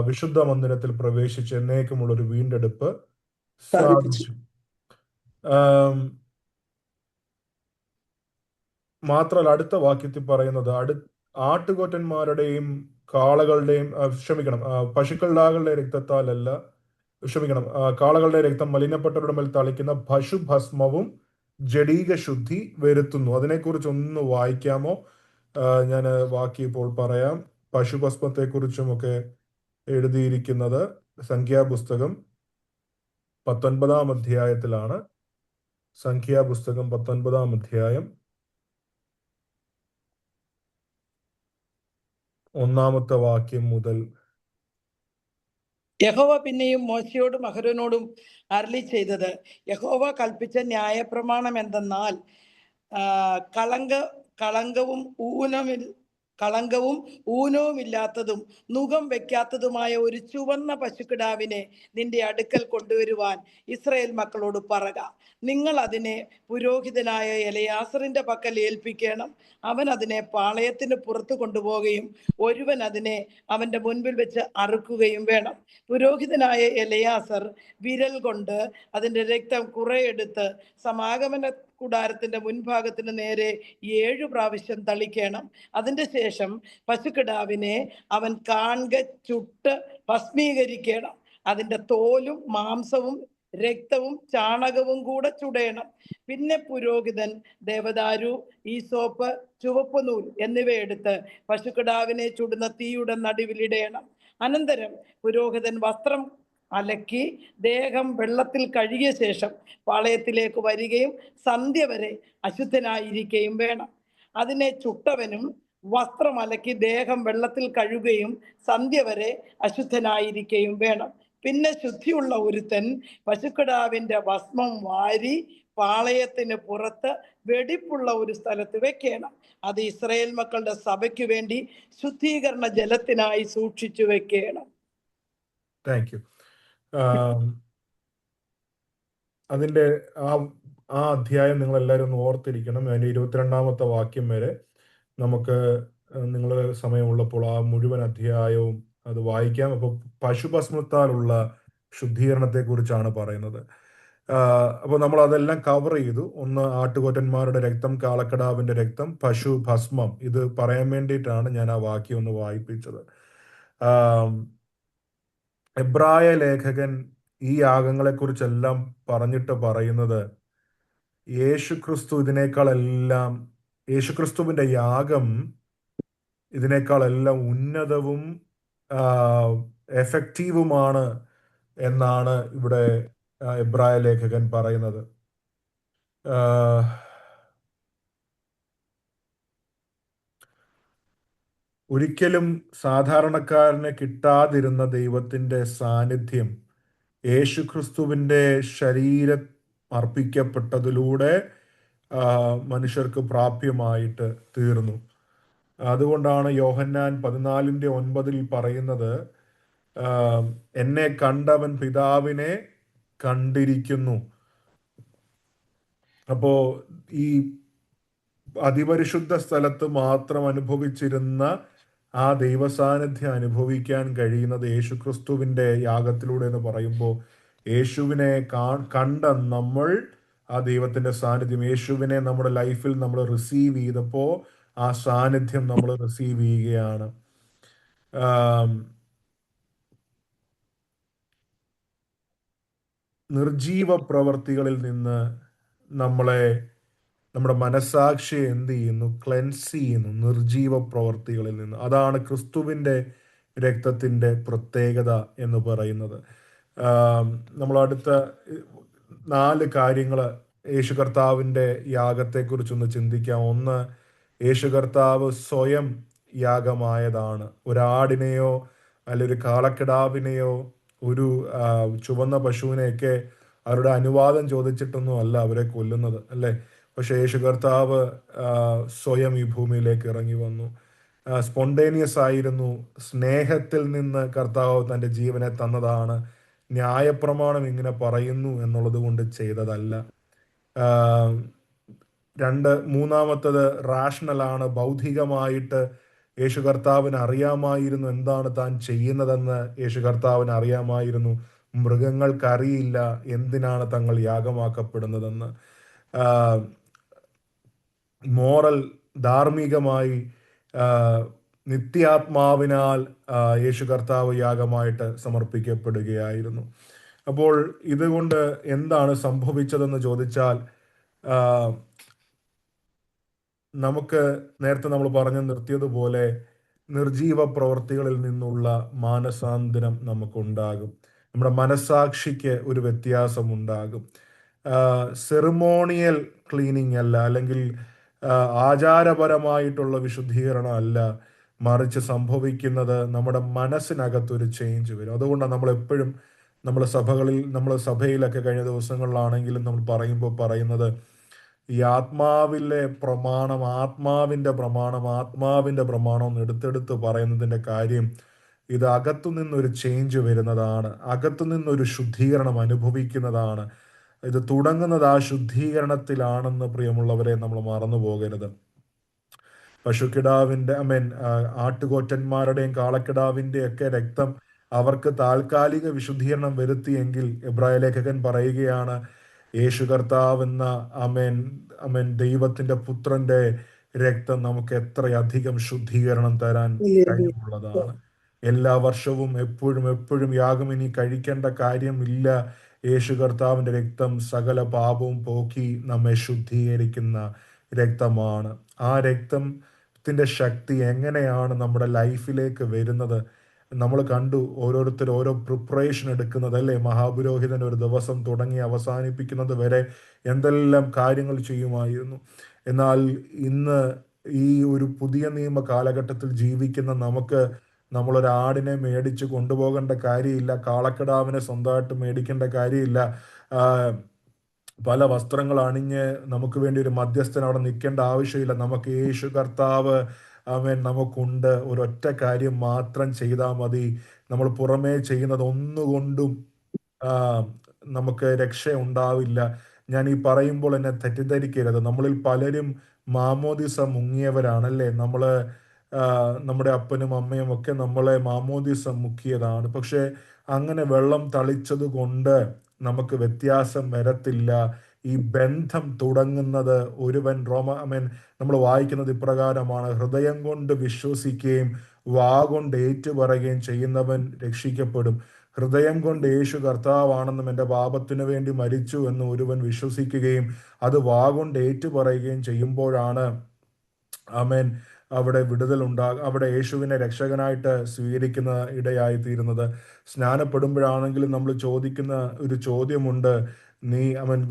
വിശുദ്ധ മന്ദിരത്തിൽ പ്രവേശിച്ച് എന്നേക്കുമുള്ളൊരു വീണ്ടെടുപ്പ് സാധിച്ചു. മാത്രമല്ല അടുത്ത വാക്യത്തിൽ പറയുന്നത് ആട്ടുകൊറ്റന്മാരുടെയും കാളകളുടെയും പശുക്കളുടെ രക്തത്താലല്ല കാളകളുടെ രക്തം മലിനപ്പെട്ടവരുടെ മേൽ തളിക്കുന്ന പശുഭസ്മവും ജഡീക ശുദ്ധി വരുത്തുന്നു. അതിനെക്കുറിച്ച് ഒന്ന് വായിക്കാമോ? ഞാൻ വാക്യം ഇപ്പോൾ പറയാം. പശുഭസ്മത്തെ കുറിച്ചുമൊക്കെ എഴുതിയിരിക്കുന്നത് സംഖ്യാപുസ്തകം 19-ാം അധ്യായത്തിലാണ്. സംഖ്യാപുസ്തകം 19-ാം അധ്യായം 1-ാമത്തെ വാക്യം മുതൽ. യഹോവ പിന്നെയും മോശയോടും അഹരോനോടും അരുളി ചെയ്തത്, യഹോവ കൽപ്പിച്ച ന്യായപ്രമാണം എന്തെന്നാൽ കളങ്കവും ഊനവുമില്ലാത്തതും നുകം വെക്കാത്തതുമായ ഒരു ചുവന്ന പശുക്കിടാവിനെ നിന്റെ അടുക്കൽ കൊണ്ടുവരുവാൻ ഇസ്രായേൽ മക്കളോട് പറക. നിങ്ങൾ അതിനെ പുരോഹിതനായ എലയാസറിന്റെ പക്കൽ ഏൽപ്പിക്കണം. അവൻ അതിനെ പാളയത്തിന് പുറത്തു കൊണ്ടുപോവുകയും ഒരുവൻ അതിനെ അവന്റെ മുൻപിൽ വെച്ച് അറുക്കുകയും വേണം. പുരോഹിതനായ എലയാസർ വിരൽ കൊണ്ട് അതിന്റെ രക്തം കുറെ എടുത്ത് സമാഗമന കൂടാരത്തിന്റെ മുൻഭാഗത്തിന് നേരെ 7 പ്രാവശ്യം തളിക്കണം. അതിന്റെ ശേഷം പശുക്കിടാവിനെ അവൻ കാൺക ചുട്ട് ഭസ്മീകരിക്കണം. അതിന്റെ തോലും മാംസവും രക്തവും ചാണകവും കൂടെ ചുടേണം. പിന്നെ പുരോഹിതൻ ദേവദാരു, ഈസോപ്പ്, ചുവപ്പ് നൂൽ എന്നിവ എടുത്ത് പശുക്കിടാവിനെ ചുടുന്ന തീയുടെ നടുവിലിടേണം. അനന്തരം പുരോഹിതൻ വസ്ത്രം അലക്കി ദേഹം വെള്ളത്തിൽ കഴുകിയ ശേഷം പാളയത്തിലേക്ക് വരികയും സന്ധ്യ വരെ അശുദ്ധനായിരിക്കുകയും വേണം. അതിനെ ചുട്ടവനും വസ്ത്രം അലക്കി ദേഹം വെള്ളത്തിൽ കഴുകുകയും സന്ധ്യ വരെ അശുദ്ധനായിരിക്കുകയും വേണം. പിന്നെ ശുദ്ധിയുള്ള ഒരുത്തൻ പശുക്കിടാവിന്റെ ഭസ്മം വാരി പാളയത്തിന് പുറത്ത് വെടിപ്പുള്ള ഒരു സ്ഥലത്ത് വെക്കണം. അത് ഇസ്രായേൽ മക്കളുടെ സഭയ്ക്ക് വേണ്ടി ശുദ്ധീകരണ ജലത്തിനായി സൂക്ഷിച്ചു വെക്കണം. Thank you. അതിൻ്റെ ആ അധ്യായം നിങ്ങൾ എല്ലാവരും ഒന്ന് ഓർത്തിരിക്കണം. അതിൻ്റെ 22ാമത്തെ വാക്യം വരെ നമുക്ക് നിങ്ങൾ സമയമുള്ളപ്പോൾ ആ മുഴുവൻ അധ്യായവും അത് വായിക്കാം. അപ്പോൾ പശുഭസ്മത്താലുള്ള ശുദ്ധീകരണത്തെ കുറിച്ചാണ് പറയുന്നത്. അപ്പോൾ നമ്മൾ അതെല്ലാം കവർ ചെയ്തു. ഒന്ന് ആട്ടുകൊറ്റന്മാരുടെ രക്തം, കാളക്കടാവിന്റെ രക്തം, പശുഭസ്മം. ഇത് പറയാൻ വേണ്ടിയിട്ടാണ് ഞാൻ ആ വാക്യം ഒന്ന് വായിപ്പിച്ചത്. എബ്രായ ലേഖകൻ ഈ യാഗങ്ങളെക്കുറിച്ചെല്ലാം പറഞ്ഞിട്ട് പറയുന്നത് യേശുക്രിസ്തുവിന്റെ യാഗം ഇതിനേക്കാളെല്ലാം ഉന്നതവും എഫക്റ്റീവുമാണ് എന്നാണ് ഇവിടെ എബ്രായ ലേഖകൻ പറയുന്നത്. ഒരിക്കലും സാധാരണക്കാരന് കിട്ടാതിരുന്ന ദൈവത്തിന്റെ സാന്നിധ്യം യേശുക്രിസ്തുവിന്റെ ശരീരം അർപ്പിക്കപ്പെട്ടതിലൂടെ മനുഷ്യർക്ക് പ്രാപ്യമായിട്ട് തീർന്നു. അതുകൊണ്ടാണ് യോഹന്നാൻ 14:9 പറയുന്നത്, എന്നെ കണ്ടവൻ പിതാവിനെ കണ്ടിരിക്കുന്നു. അപ്പോ ഈ അതിപരിശുദ്ധ സ്ഥലത്ത് മാത്രം അനുഭവിച്ചിരുന്ന ആ ദൈവസാന്നിധ്യം അനുഭവിക്കാൻ കഴിയുന്നത് യേശുക്രിസ്തുവിന്റെ യാഗത്തിലൂടെ എന്ന് പറയുമ്പോൾ യേശുവിനെ കണ്ട നമ്മൾ ആ ദൈവത്തിന്റെ സാന്നിധ്യം, യേശുവിനെ നമ്മുടെ ലൈഫിൽ നമ്മൾ റിസീവ് ചെയ്തപ്പോൾ ആ സാന്നിധ്യം നമ്മൾ റിസീവ് ചെയ്യുകയാണ്. നിർജീവ പ്രവർത്തികളിൽ നിന്ന് നമ്മുടെ മനസാക്ഷിയെ എന്ത് ചെയ്യുന്നു? ക്ലെൻസ് ചെയ്യുന്നു നിർജീവ പ്രവർത്തികളിൽ നിന്ന്. അതാണ് ക്രിസ്തുവിന്റെ രക്തത്തിന്റെ പ്രത്യേകത എന്ന് പറയുന്നത്. നമ്മൾ 4 കാര്യങ്ങൾ യേശു കർത്താവിൻ്റെ യാഗത്തെക്കുറിച്ചൊന്ന് ചിന്തിക്കാം. ഒന്ന്, യേശു കർത്താവ് സ്വയം യാഗമായതാണ്. ഒരാടിനെയോ അല്ല ഒരു കാളക്കിടാവിനെയോ ഒരു ചുവന്ന പശുവിനെയൊക്കെ അവരുടെ അനുവാദം ചോദിച്ചിട്ടൊന്നും അല്ല അവരെ കൊല്ലുന്നത്, അല്ലേ? പക്ഷേ യേശു കർത്താവ് സ്വയം ഈ ഭൂമിയിലേക്ക് ഇറങ്ങി വന്നു. സ്പോണ്ടേനിയസ് ആയിരുന്നു. സ്നേഹത്തിൽ നിന്ന് കർത്താവ് തൻ്റെ ജീവനെ തന്നതാണ്. ന്യായപ്രമാണം ഇങ്ങനെ പറയുന്നു എന്നുള്ളത് കൊണ്ട് ചെയ്തതല്ല. മൂന്നാമത്തത് റാഷണലാണ്. ബൗദ്ധികമായിട്ട് യേശു കർത്താവിന് അറിയാമായിരുന്നു എന്താണ് താൻ ചെയ്യുന്നതെന്ന്. യേശു കർത്താവിന് അറിയാമായിരുന്നു മൃഗങ്ങൾക്കറിയില്ല എന്തിനാണ് തങ്ങൾ യാഗമാക്കപ്പെടുന്നതെന്ന്. മോറൽ, ധാർമ്മികമായി നിത്യാത്മാവിനാൽ യേശു കർത്താവ് യാഗമായിട്ട് സമർപ്പിക്കപ്പെടുകയായിരുന്നു. അപ്പോൾ ഇതുകൊണ്ട് എന്താണ് സംഭവിച്ചതെന്ന് ചോദിച്ചാൽ, നമുക്ക് നേരത്തെ നമ്മൾ പറഞ്ഞു നിർത്തിയതുപോലെ നിർജീവ പ്രവൃത്തികളിൽ നിന്നുള്ള മാനസാന്തരം നമുക്കുണ്ടാകും. നമ്മുടെ മനസാക്ഷിക്ക് ഒരു വ്യത്യാസം ഉണ്ടാകും. സെറിമോണിയൽ ക്ലീനിങ് അല്ല, അല്ലെങ്കിൽ ആചാരപരമായിട്ടുള്ള വിശുദ്ധീകരണം അല്ല, മറിച്ച് സംഭവിക്കുന്നത് നമ്മുടെ മനസ്സിനകത്തൊരു ചേഞ്ച് വരും. അതുകൊണ്ടാണ് നമ്മളെപ്പോഴും നമ്മൾ സഭയിലൊക്കെ കഴിഞ്ഞ ദിവസങ്ങളിലാണെങ്കിലും നമ്മൾ പറയുന്നത് ഈ ആത്മാവിൻ്റെ പ്രമാണം എന്ന് എടുത്തെടുത്ത് പറയുന്നതിൻ്റെ കാര്യം, ഇത് അകത്തു നിന്നൊരു ചേഞ്ച് വരുന്നതാണ്, അകത്തു നിന്നൊരു ശുദ്ധീകരണം അനുഭവിക്കുന്നതാണ്. ഇത് തുടങ്ങുന്നത് ആ ശുദ്ധീകരണത്തിലാണെന്ന് പ്രിയമുള്ളവരെ നമ്മൾ മറന്നു പോകരുത്. പശുക്കിടാവിൻ്റെ ആട്ടുകൊറ്റന്മാരുടെയും കാളക്കിടാവിൻ്റെ ഒക്കെ രക്തം അവർക്ക് താൽക്കാലിക വിശുദ്ധീകരണം വരുത്തിയെങ്കിൽ എബ്രായ ലേഖകൻ പറയുകയാണ്, യേശു കർത്താവെന്ന ദൈവത്തിന്റെ പുത്രന്റെ രക്തം നമുക്ക് എത്രയധികം ശുദ്ധീകരണം തരാൻ കഴിവുള്ളതാണ്. എല്ലാ വർഷവും എപ്പോഴും യാഗം ഇനി കഴിക്കേണ്ട കാര്യമില്ല. യേശു കർത്താവിന്റെ രക്തം സകല പാപവും പോക്കി നമ്മെ ശുദ്ധീകരിക്കുന്ന രക്തമാണ്. ആ രക്തത്തിന്റെ ശക്തി എങ്ങനെയാണ് നമ്മുടെ ലൈഫിലേക്ക് വരുന്നത്? നമ്മൾ കണ്ടു, ഓരോരുത്തർ ഓരോ പ്രിപ്പറേഷൻ എടുക്കുന്നത്, അല്ലേ? മഹാപുരോഹിതൻ ഒരു ദിവസം തുടങ്ങി അവസാനിപ്പിക്കുന്നത് വരെ എന്തെല്ലാം കാര്യങ്ങൾ ചെയ്യുമായിരുന്നു. എന്നാൽ ഇന്ന് ഈ ഒരു പുതിയ നിയമ കാലഘട്ടത്തിൽ ജീവിക്കുന്ന നമ്മളൊരാടിനെ മേടിച്ച് കൊണ്ടുപോകേണ്ട കാര്യമില്ല, കാളക്കിടാവിനെ സ്വന്തമായിട്ട് മേടിക്കേണ്ട കാര്യമില്ല, പല വസ്ത്രങ്ങൾ അണിഞ്ഞ് നമുക്ക് വേണ്ടി ഒരു മധ്യസ്ഥൻ അവിടെ നിൽക്കേണ്ട ആവശ്യമില്ല. നമുക്ക് യേശു കർത്താവ് നമുക്കുണ്ട്. ഒരൊറ്റ കാര്യം മാത്രം ചെയ്താൽ മതി. നമ്മൾ പുറമേ ചെയ്യുന്നത് ഒന്നുകൊണ്ടും നമുക്ക് രക്ഷ ഉണ്ടാവില്ല. ഞാൻ ഈ പറയുമ്പോൾ എന്നെ തെറ്റിദ്ധരിക്കരുത്. നമ്മളിൽ പലരും മാമോദിസ മുങ്ങിയവരാണല്ലേ. നമ്മുടെ അപ്പനും അമ്മയും ഒക്കെ നമ്മളെ മാമോദിസ മുക്കിയതാണ്. പക്ഷെ അങ്ങനെ വെള്ളം തളിച്ചത് കൊണ്ട് നമുക്ക് വ്യത്യാസം വരത്തില്ല. ഈ ബന്ധം തുടങ്ങുന്നത് നമ്മൾ വായിക്കുന്നത് ഇപ്രകാരമാണ്: ഹൃദയം കൊണ്ട് വിശ്വസിക്കുകയും വാഗൊണ്ട് ഏറ്റുപറയുകയും ചെയ്യുന്നവൻ രക്ഷിക്കപ്പെടും. ഹൃദയം കൊണ്ട് യേശു കർത്താവാണെന്നും എൻ്റെ പാപത്തിനു വേണ്ടി മരിച്ചു എന്ന് ഒരുവൻ വിശ്വസിക്കുകയും അത് വാഗൊണ്ട് ഏറ്റുപറയുകയും ചെയ്യുമ്പോഴാണ് അവിടെ അവിടെ യേശുവിനെ രക്ഷകനായിട്ട് സ്വീകരിക്കുന്ന ഇടയായി തീരുന്നത്. സ്നാനപ്പെടുമ്പോഴാണെങ്കിലും നമ്മൾ ചോദിക്കുന്ന ഒരു ചോദ്യമുണ്ട്.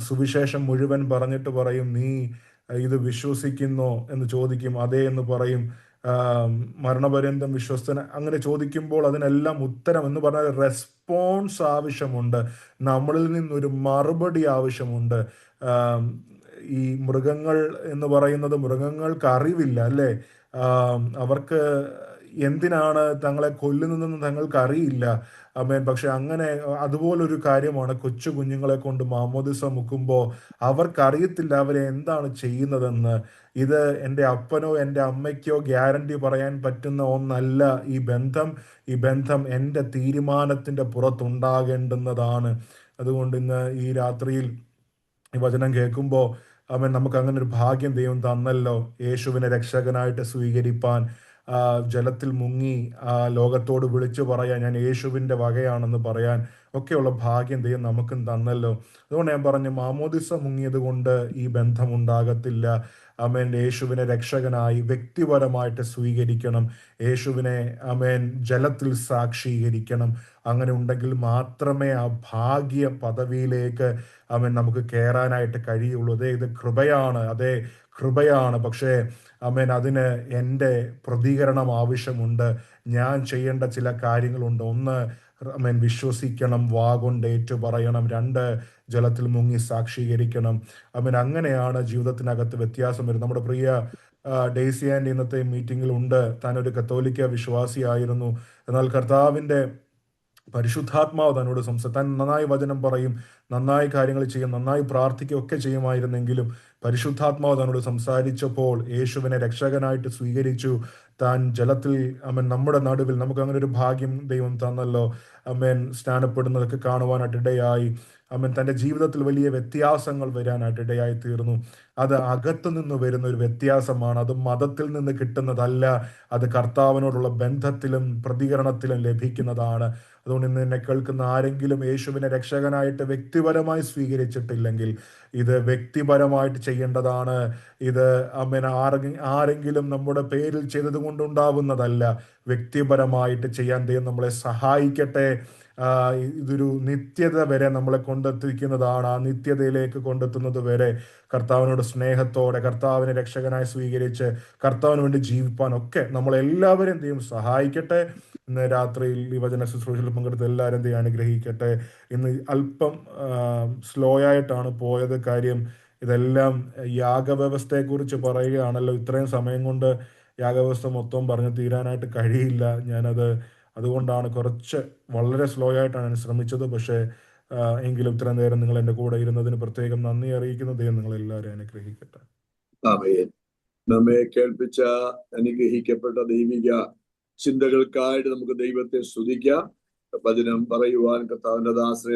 സുവിശേഷം മുഴുവൻ പറഞ്ഞിട്ട് പറയും, നീ ഇത് വിശ്വസിക്കുന്നോ എന്ന് ചോദിക്കും. അതേ എന്ന് പറയും. മരണപര്യന്തം വിശ്വസ്തന, അങ്ങനെ ചോദിക്കുമ്പോൾ അതിനെല്ലാം ഉത്തരം എന്ന് പറഞ്ഞാൽ റെസ്പോൺസ് ആവശ്യമുണ്ട്. നമ്മളിൽ നിന്നൊരു മറുപടി ആവശ്യമുണ്ട്. ഈ മൃഗങ്ങൾ എന്ന് പറയുന്നത്, മൃഗങ്ങൾക്ക് അറിവില്ല, അല്ലേ? അവർക്ക് എന്തിനാണ് തങ്ങളെ കൊല്ലുന്നതെന്ന് തങ്ങൾക്ക് അറിയില്ല. പക്ഷെ അതുപോലൊരു കാര്യമാണ് കൊച്ചു കുഞ്ഞുങ്ങളെ കൊണ്ട് മാമോദിസ മുക്കുമ്പോൾ അവർക്കറിയത്തില്ല അവരെ എന്താണ് ചെയ്യുന്നതെന്ന്. ഇത് എൻ്റെ അപ്പനോ എൻ്റെ അമ്മയ്ക്കോ ഗ്യാരണ്ടി പറയാൻ പറ്റുന്ന ഒന്നല്ല. ഈ ബന്ധം എൻ്റെ തീരുമാനത്തിൻ്റെ പുറത്തുണ്ടാകേണ്ടുന്നതാണ്. അതുകൊണ്ട് ഇന്ന് ഈ രാത്രിയിൽ ഈ വചനം കേൾക്കുമ്പോൾ നമുക്ക് അങ്ങനെ ഒരു ഭാഗ്യം ദൈവം തന്നല്ലോ, യേശുവിനെ രക്ഷകനായിട്ട് സ്വീകരിപ്പാൻ. ജലത്തിൽ മുങ്ങി ലോകത്തോട് വിളിച്ചു പറയാൻ, ഞാൻ യേശുവിൻ്റെ വകയാണെന്ന് പറയാൻ ഒക്കെയുള്ള ഭാഗ്യം ദൈവം നമുക്കും തന്നല്ലോ. അതുകൊണ്ട് ഞാൻ പറഞ്ഞു, മാമോദിസ മുങ്ങിയത് കൊണ്ട് ഈ ബന്ധം ഉണ്ടാകത്തില്ല. ആമേൻ യേശുവിനെ രക്ഷകനായി വ്യക്തിപരമായിട്ട് സ്വീകരിക്കണം. യേശുവിനെ ആമേൻ ജലത്തിൽ സാക്ഷീകരിക്കണം. അങ്ങനെ ഉണ്ടെങ്കിൽ മാത്രമേ ആ ഭാഗ്യ പദവിയിലേക്ക് ആമേൻ നമുക്ക് കയറാനായിട്ട് കഴിയുള്ളൂ. ഇത് കൃപയാണ്. പക്ഷേ ആമേൻ അതിന് എൻ്റെ പ്രതികരണം ആവശ്യമുണ്ട്. ഞാൻ ചെയ്യേണ്ട ചില കാര്യങ്ങളുണ്ട്. ഒന്ന്, ആമേൻ വിശ്വസിക്കണം, വാഗൊണ്ട് ഏറ്റു പറയണം. 2, ജലത്തിൽ മുങ്ങി സാക്ഷീകരിക്കണം. ആമേൻ അങ്ങനെയാണ് ജീവിതത്തിനകത്ത് വ്യത്യാസം വരുന്നത്. നമ്മുടെ പ്രിയ ഡെയ്സി ആൻഡ് ഇന്നത്തെ മീറ്റിംഗിൽ ഉണ്ട്. താൻ ഒരു കത്തോലിക്ക വിശ്വാസിയായിരുന്നു. എന്നാൽ കർത്താവിൻ്റെ പരിശുദ്ധാത്മാവ് തന്നോട് താൻ നന്നായി വചനം പറയും, നന്നായി കാര്യങ്ങൾ ചെയ്യും, നന്നായി പ്രാർത്ഥിക്കുകയൊക്കെ ചെയ്യുമായിരുന്നെങ്കിലും പരിശുദ്ധാത്മാവ് തന്നോട് സംസാരിച്ചപ്പോൾ യേശുവിനെ രക്ഷകനായിട്ട് സ്വീകരിച്ചു. താൻ ജലത്തിൽ ആമേൻ നമ്മുടെ നടുവിൽ നമുക്ക് അങ്ങനെ ഒരു ഭാഗ്യം ദൈവം തന്നല്ലോ. ആമേൻ സ്നാനപ്പെടുന്നതൊക്കെ കാണുവാനായിട്ട് ഇടയായി. ആമേൻ തൻ്റെ ജീവിതത്തിൽ വലിയ വ്യത്യാസങ്ങൾ വരാനായിട്ട് ഇടയായി തീർന്നു. അത് അകത്തു നിന്ന് വരുന്ന ഒരു വ്യത്യാസമാണ്. അത് മതത്തിൽ നിന്ന് കിട്ടുന്നതല്ല. അത് കർത്താവിനോടുള്ള ബന്ധത്തിലും പ്രതികരണത്തിലും ലഭിക്കുന്നതാണ്. അതുകൊണ്ട് ഇന്ന് എന്നെ കേൾക്കുന്ന ആരെങ്കിലും യേശുവിനെ രക്ഷകനായിട്ട് വ്യക്തിപരമായി സ്വീകരിച്ചിട്ടില്ലെങ്കിൽ ഇത് വ്യക്തിപരമായിട്ട് ചെയ്യേണ്ടതാണ്. ഇത് ആമേൻ ആരെങ്കിലും നമ്മുടെ പേരിൽ ചെയ്തത് കൊണ്ടുണ്ടാവുന്നതല്ല. വ്യക്തിപരമായിട്ട് ചെയ്യാൻ ദൈവം നമ്മളെ സഹായിക്കട്ടെ. ഇതൊരു നിത്യത വരെ നമ്മളെ കൊണ്ടെത്തിക്കുന്നതാണ്. ആ നിത്യതയിലേക്ക് കൊണ്ടെത്തുന്നത് വരെ കർത്താവിനോട് സ്നേഹത്തോടെ കർത്താവിനെ രക്ഷകനായി സ്വീകരിച്ച് കർത്താവിന് വേണ്ടി ജീവിപ്പാനൊക്കെ നമ്മളെല്ലാവരും ദൈവം സഹായിക്കട്ടെ. ഇന്ന് രാത്രിയിൽ ഈ വചന ശുശ്രൂഷയിൽ പങ്കെടുത്ത് എല്ലാവരും ദൈവം അനുഗ്രഹിക്കട്ടെ. ഇന്ന് അല്പം സ്ലോ ആയിട്ടാണ് പോയത്. കാര്യം ഇതെല്ലാം യാഗവ്യവസ്ഥയെക്കുറിച്ച് പറയുകയാണല്ലോ. ഇത്രയും സമയം കൊണ്ട് യാഗവ്യവസ്ഥ മൊത്തം പറഞ്ഞു തീരാനായിട്ട് കഴിയില്ല. അതുകൊണ്ടാണ് വളരെ സ്ലോ ആയിട്ടാണ് ശ്രമിച്ചത്. പക്ഷേ എങ്കിലും ഇത്രയും നേരം നിങ്ങൾ എൻ്റെ കൂടെ ഇരുന്നതിന് പ്രത്യേകം നന്ദി അറിയിക്കുന്നു. ദൈവം നിങ്ങളെല്ലാവരും അനുഗ്രഹിക്കട്ടെ. ആമേൻ. നമ്മെ കേൾപ്പിച്ച അനുഗ്രഹിക്കപ്പെട്ട ദൈവിക ചിന്തകൾക്കായിട്ട് നമുക്ക് ദൈവത്തെ സ്തുതിക്കാം. വചനം പറയുവാൻ കർത്താവിന്റെ ദാസനെ